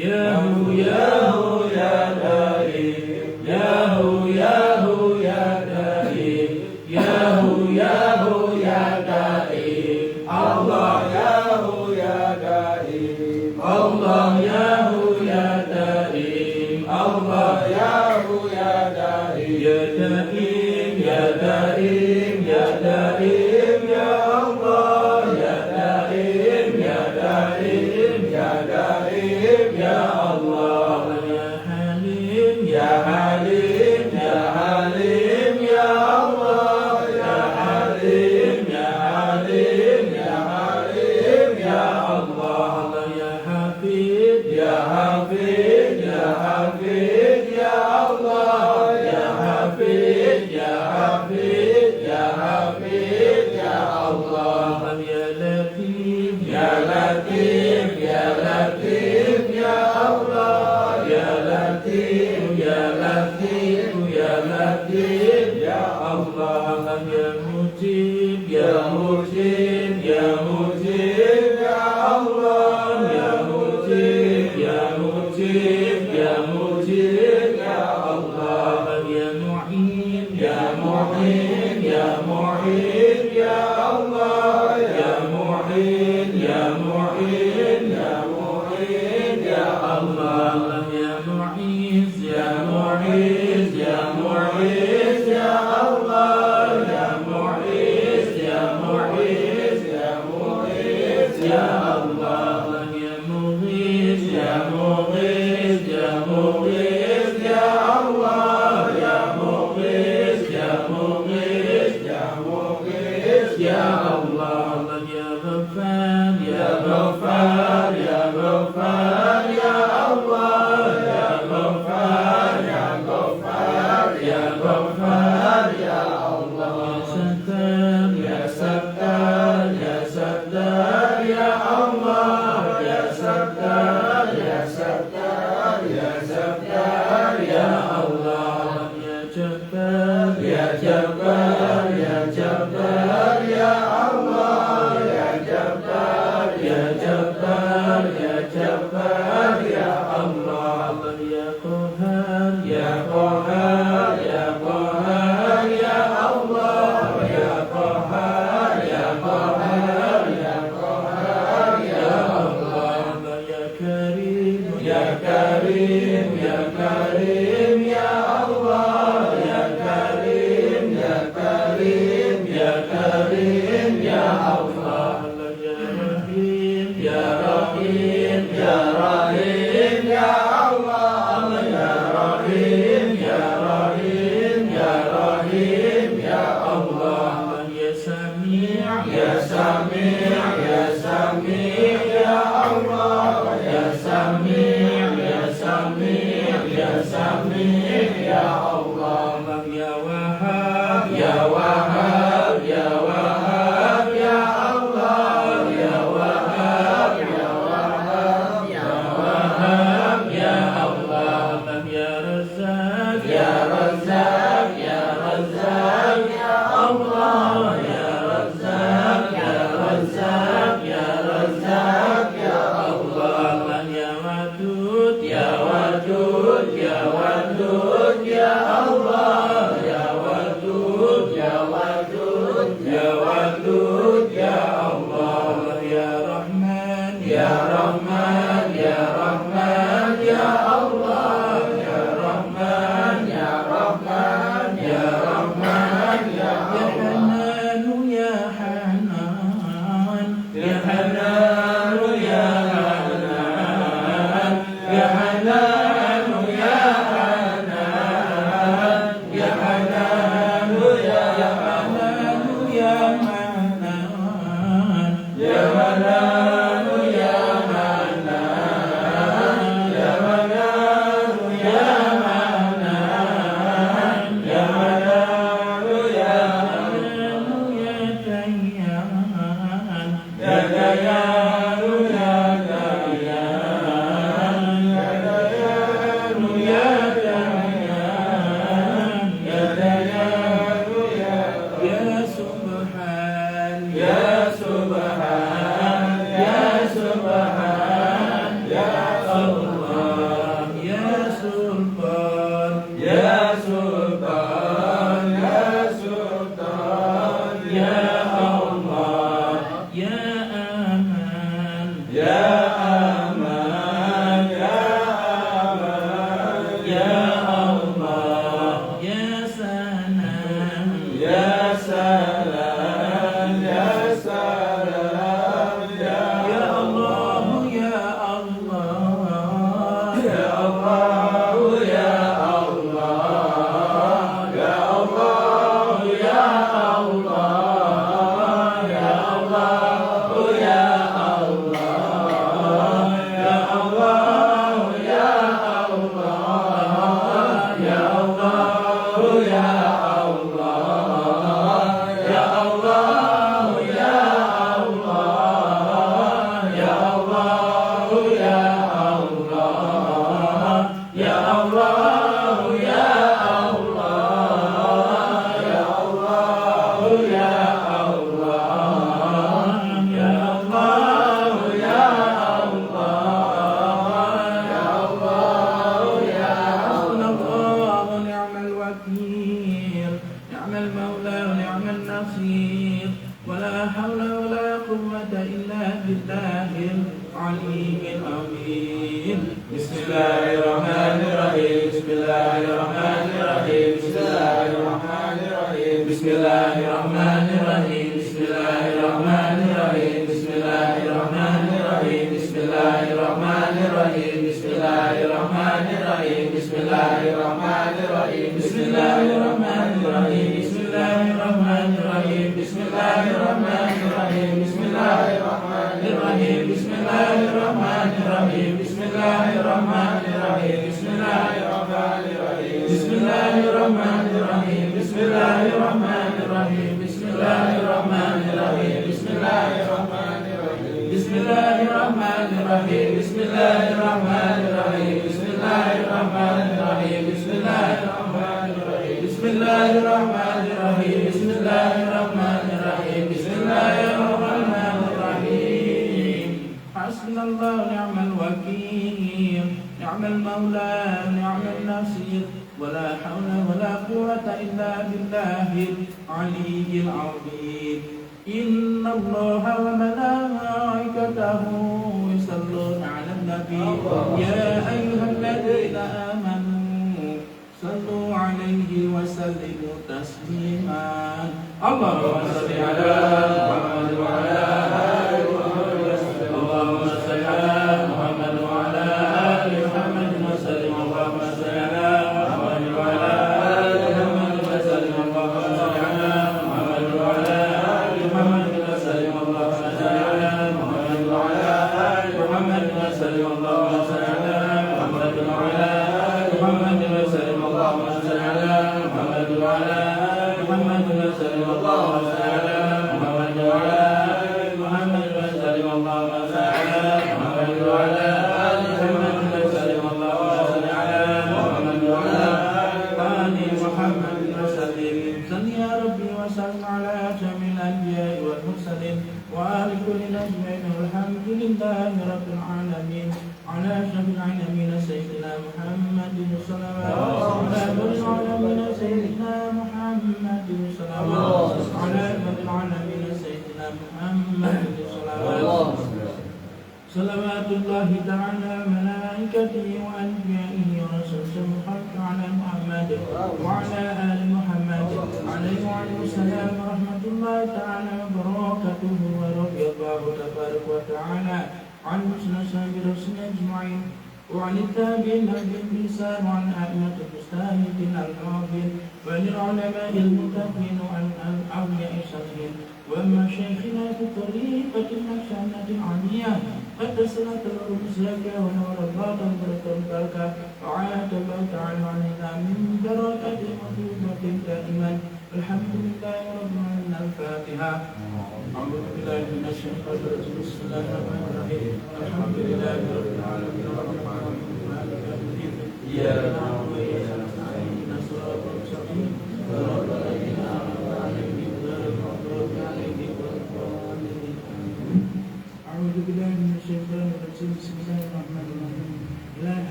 Yahu Yahu ya Daim, Yahu Yahu ya Daim, Yahu Yahu ya Daim, Allah Yahu ya Daim, Allah Yahu ya Daim, Allah Yahu ya Daim, ya Daim, ya Daim, ya Daim, ya Allah, ya Daim, ya Daim, ya Daim, ya Allah, ya Halim, ya Halim, ya Halim, ya Allah, ya Halim, ya Halim, ya Halim, ya Allah, ya Hafid, ya Hafid, ya Hafid, ya Allah, ya Hafid, ya Hafid, ya Hafid, ya Allah, ya Latif, ya Latif, ya Latif, ya Allah, ya Latif, ya Latif, ya Latif, ya Allah, ya Mujib, ya Mujib, ya Mujib, ya Allah, ya Mujib, ya Mujib, ya Mujib, ya Allah, ya Mu'in, ya Mu'in, ya Mu'in, ya Allah, ya Mu'in, ya Mu'in, ya Mu'in, ya Allah, ya Mu'iz, ya Mu'iz, ya Mu'iz, ya Allah, ya Mu'iz, ya Mu'iz, ya Mu'iz, ya Allah, ya Mu'iz, ya Mu'iz, ya Mu'iz, ya Allah, ya Mu'iz, ya Mu'iz, ya Mu'iz, ya Allah, ya Ghaffar, ya Ghaffar, ya Ghaffar, ya Allah, ya Ghaffar, ya Ghaffar, ya Ghaffar, ya Allah, ya Sattar, ya Sattar, ya Allah, ya Sattar, ya Sattar, ya Sattar, ya Allah, ya Jabbar, ya Jabbar, ya Jabbar, ya Allah, ya Jabbar, ya Jabbar, ya Jabbar, ya Allah, ya Qahhar, ya Qahhar, ya Qahhar, ya Allah, ya Qahhar, ya Qahhar, ya Qahhar, ya Allah, ya Karim, ya Karim, ya Karim, ya Allah, ya Karim, ya Karim, ya Karim, ya Allah, ya Rahim, ya Rahim, ya Rahim, ya Allah, ya Rahim, ya Rahim, ya Rahim, ya Allah, ya Sami', ya Sami', ya Sami', ya Allah, ya Sami', ya Sami', ya Sami', ya Allah, ya Wahhab, ya Wahhab, ya Wahhab, ya Allah, ya Wahhab, ya Wahhab, ya Wahhab, ya Allah, ya Razzaq, ya Razzaq, ya Razzaq, ya Allah, ya Razzaq, ya Razzaq, ya Razzaq, ya Allah, ya Wadud, ya Wadud, ya Wadud, ya Allah, ya Wadud, ya Wadud, ya Wadud, ya Allah, ya Rahman, ya Rahman, ya Rahman, ya Allah, ya Rahman, ya Rahman, ya Rahman, ya Hanan, ya Hanan, ya Hanan, ya Hanan, ya Hanan, ya Hanan, ya Hanan, ya Hanan, ya Hanan, ya Hanan, ya Hanan,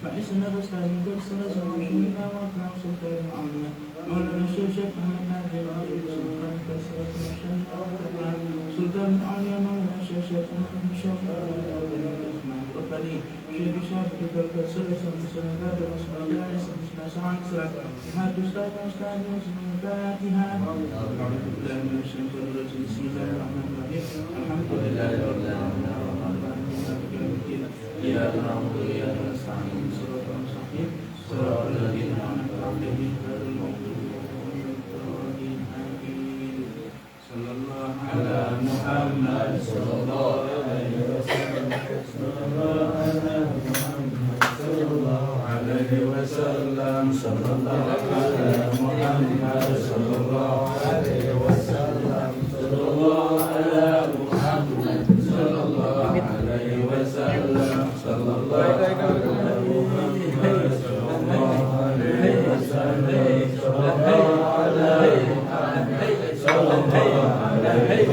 فعسنا فاستعين كرسنا سمعشنا وأطلع سلطان معنا مولانا الشيخ محمد ناجي العظيم سلطان كسرة مشنا وأطلع سلطان معنا مولانا الشيخ محمد الشافعي ربني شيخ شافعي كالكسر سمسنا بعد رسول الله سمسنا سعد سعد ما تستاذ أستاذ وسمع فاتحة أعوذ بالله من الشيطان الرجيم بسم الله الرحمن الرحيم الحمد لله رب العالمين إياك نعبد وإياك نستعين صراط المستقيم صراط الذين أنعمت عليهم غير المغضوب عليهم ولا الضالين آمين صلى الله على محمد صلى الله عليه وسلم صلى الله على محمد صلى الله عليه وسلم صلى الله على محمد صلى الله عليه وسلم صلى الله على محمد صلى الله عليه وسلم صلى الله على محمد صلى الله عليه وسلم صلى الله على محمد صلى الله عليه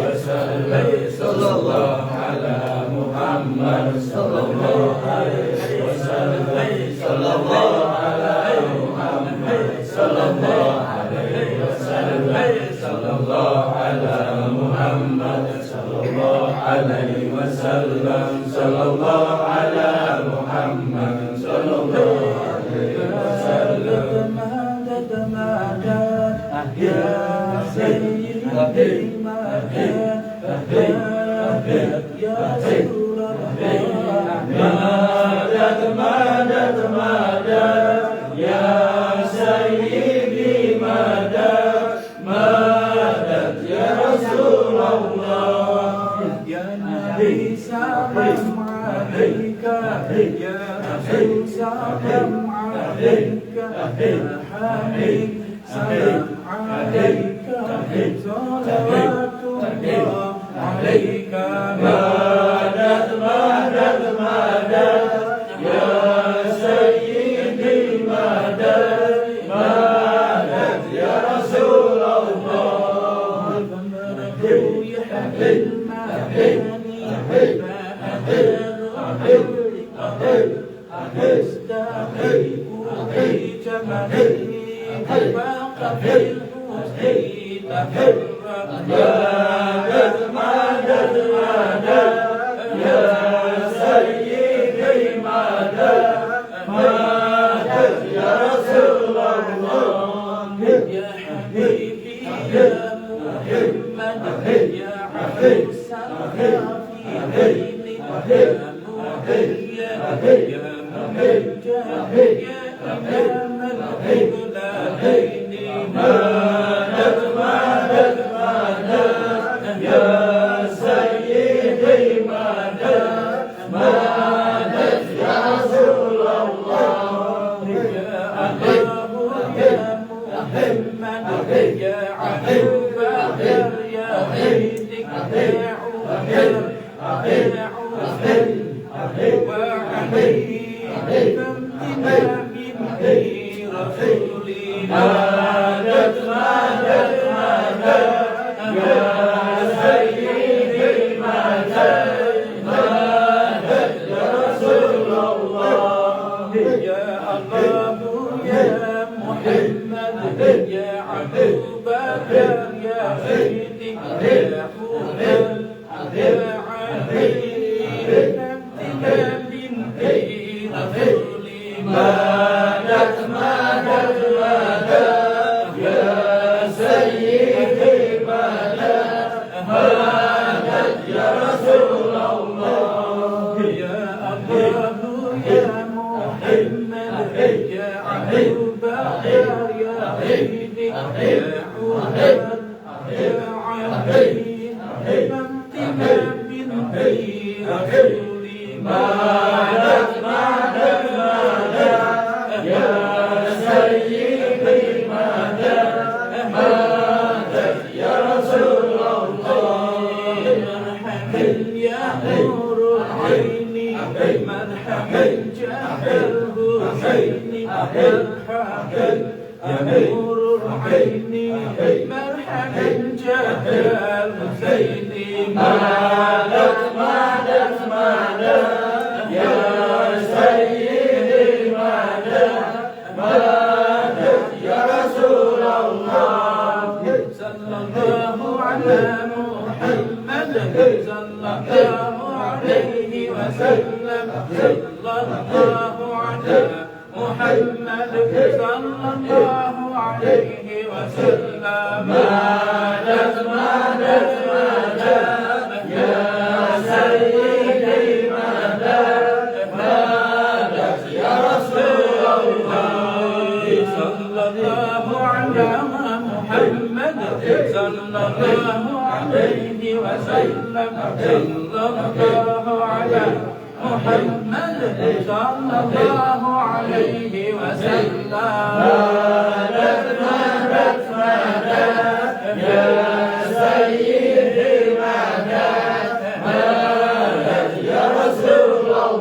وسلم صلى الله على محمد صلى الله عليه وسلم صلى الله على محمد صلى الله عليه وسلم صلى الله على محمد صلى الله عليه وسلم صلى الله على محمد صلى الله عليه وسلم مدد مدد يا سيدي مدد يا رسول الله مدد مدد مدد يا سيدي مدد مدد يا رسول الله يا نبي سلام عليك يا رسول سلام عليك يا حبيب سلام عليك صلوات الله عليك مدد مدد مدد يا سيدي مدد مدد يا رسول الله يا حبيب يا سيدي sallallahu ala Muhammad sallallahu alaihi wasallam sallallahu ala Muhammad sallallahu alaihi wasallam madad madad madad ya sayyidi madad madad ya Rasulullah sallallahu ala Muhammad sallallahu alaihi wasallam sallallahu ala Muhammad sallallahu alaihi wasallam madad madad madad ya sayyidi madad madad ya Rasulullah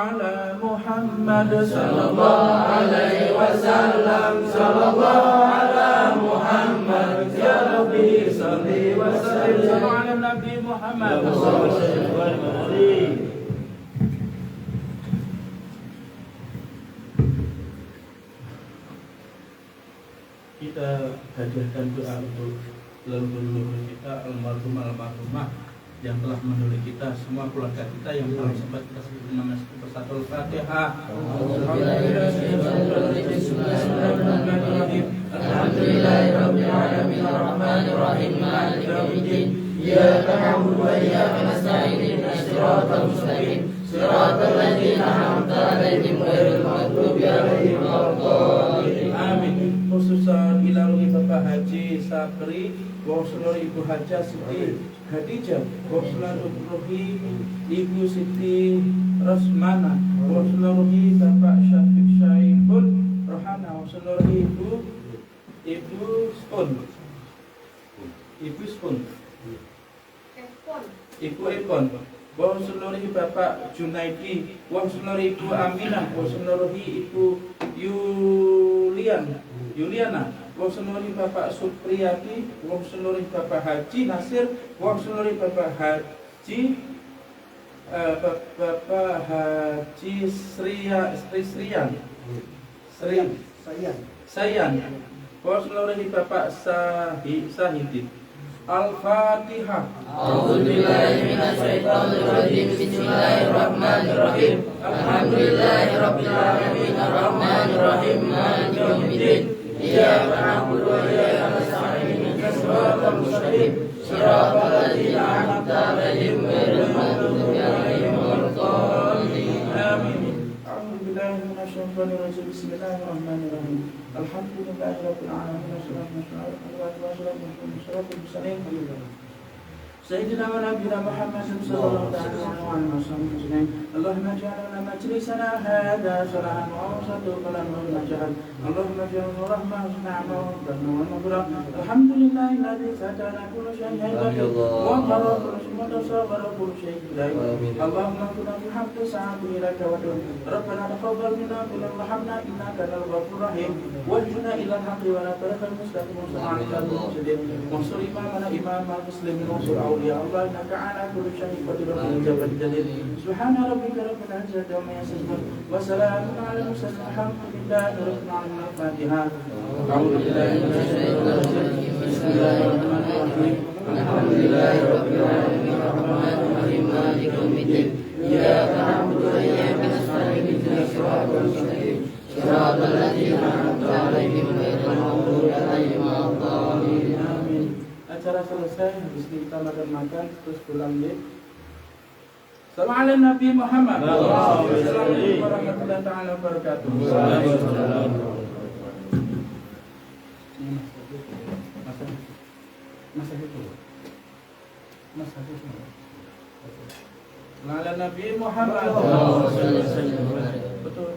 ala Muhammad sallallahu alaihi wasallam sallallahu ala Muhammad ya Rabbi salli wa sallim ala Nabi Muhammad sallallahu alaihi wasallam. Kita hadiahkan doa untuk leluhur kita, almarhumah yang telah mendahului kita, semua keluarga kita yang telah sempat kita sebut nama bersatu. Al-Fatihah. Alhamdulillahirabbil alamin arrahmanir rahim maliki yaumiddin iyyaka na'budu wa iyyaka nasta'in ihdinas siratal mustaqim siratal ladzina an'amta 'alaihim ghairil maghdubi 'alaihim waladdallin. Amin. Khususan ila ruhi Bapak Haji Sapri wa seluruh Ibu Hajah Siti Khadijah wa seluruh ruhi Ibu Siti Rosmana wa seluruh Bapak Syafiq Syaibul Rohana wa seluruh Ibu Epon wa seluruh Bapak Junaidi wa seluruh Ibu Aminah wa seluruh Ibu Yuliana wa seluruh Bapak Supriyati wa seluruh Bapak Haji Nasir wa seluruh Bapak Haji Sayan wa seluruh Bapak Sahidin. Al-Fatihah. A'udzubillahi minasyaitonir rajim. Bismillahirrahmanirrahim. Alhamdulillahirabbil alamin arrahmanir rahim maliki yaumiddin iyyaka na'budu wa iyyaka nasta'in ihdinas siratal mustaqim siratal ladzina an'amta 'alaihim ghairil maghdubi 'alaihim waladdallin. Amin. A'udzubillahi minasyaitonir rajim. Bismillahirrahmanirrahim. Alhamdulillahirabbil alamin wassalatu wassalamu ala asyrafil mursalin Sayyidina wa nabiyina Muhammadin sallallahu alaihi wasallam. Allahumma ij'alna majlisana hadha salahan wa awsatu qalan wa najahan. Allahumma ij'alna rahmatan wa maghfirah. Alhamdulillahi alladhi satana kulla shay'in wa qara kulla shay'in wa tasawwara kulla shay'in. Allahumma kunna bihamdi sa'ati ilaka wa rabbana taqabbal minna wa arhamna innaka antal ghafurur rahim. Waj'alna ila al-haqqi wa la tariqal mustaqim wa sallallahu alaihi wa sallam. Imamana imam al-muslimin wa ya Allah innaka ala kulli syai'in qadir wa ijabah jalil. Subhana rabbika rabbil izzati amma yasifun wa salamun ala al-mursalin walhamdulillahi rabbil alamin. Al-Fatihah. A'udzu billahi minasy syaithanir rajim. Bismillahirrahmanirrahim. Alhamdulillahi rabbil alamin arrahmanir rahim maliki yaumiddin iyyaka na'budu wa iyyaka nasta'in ihdinas siratal mustaqim siratal ladzina an'amta 'alaihim ghairil maghdubi 'alaihim waladdallin. Amin. Acara selesai, habis kita makan terus pulang ya. Salam ala Nabi Muhammad. Assalamualaikum warahmatullahi taala wabarakatuh. Salam ala Nabi Muhammad. Betul.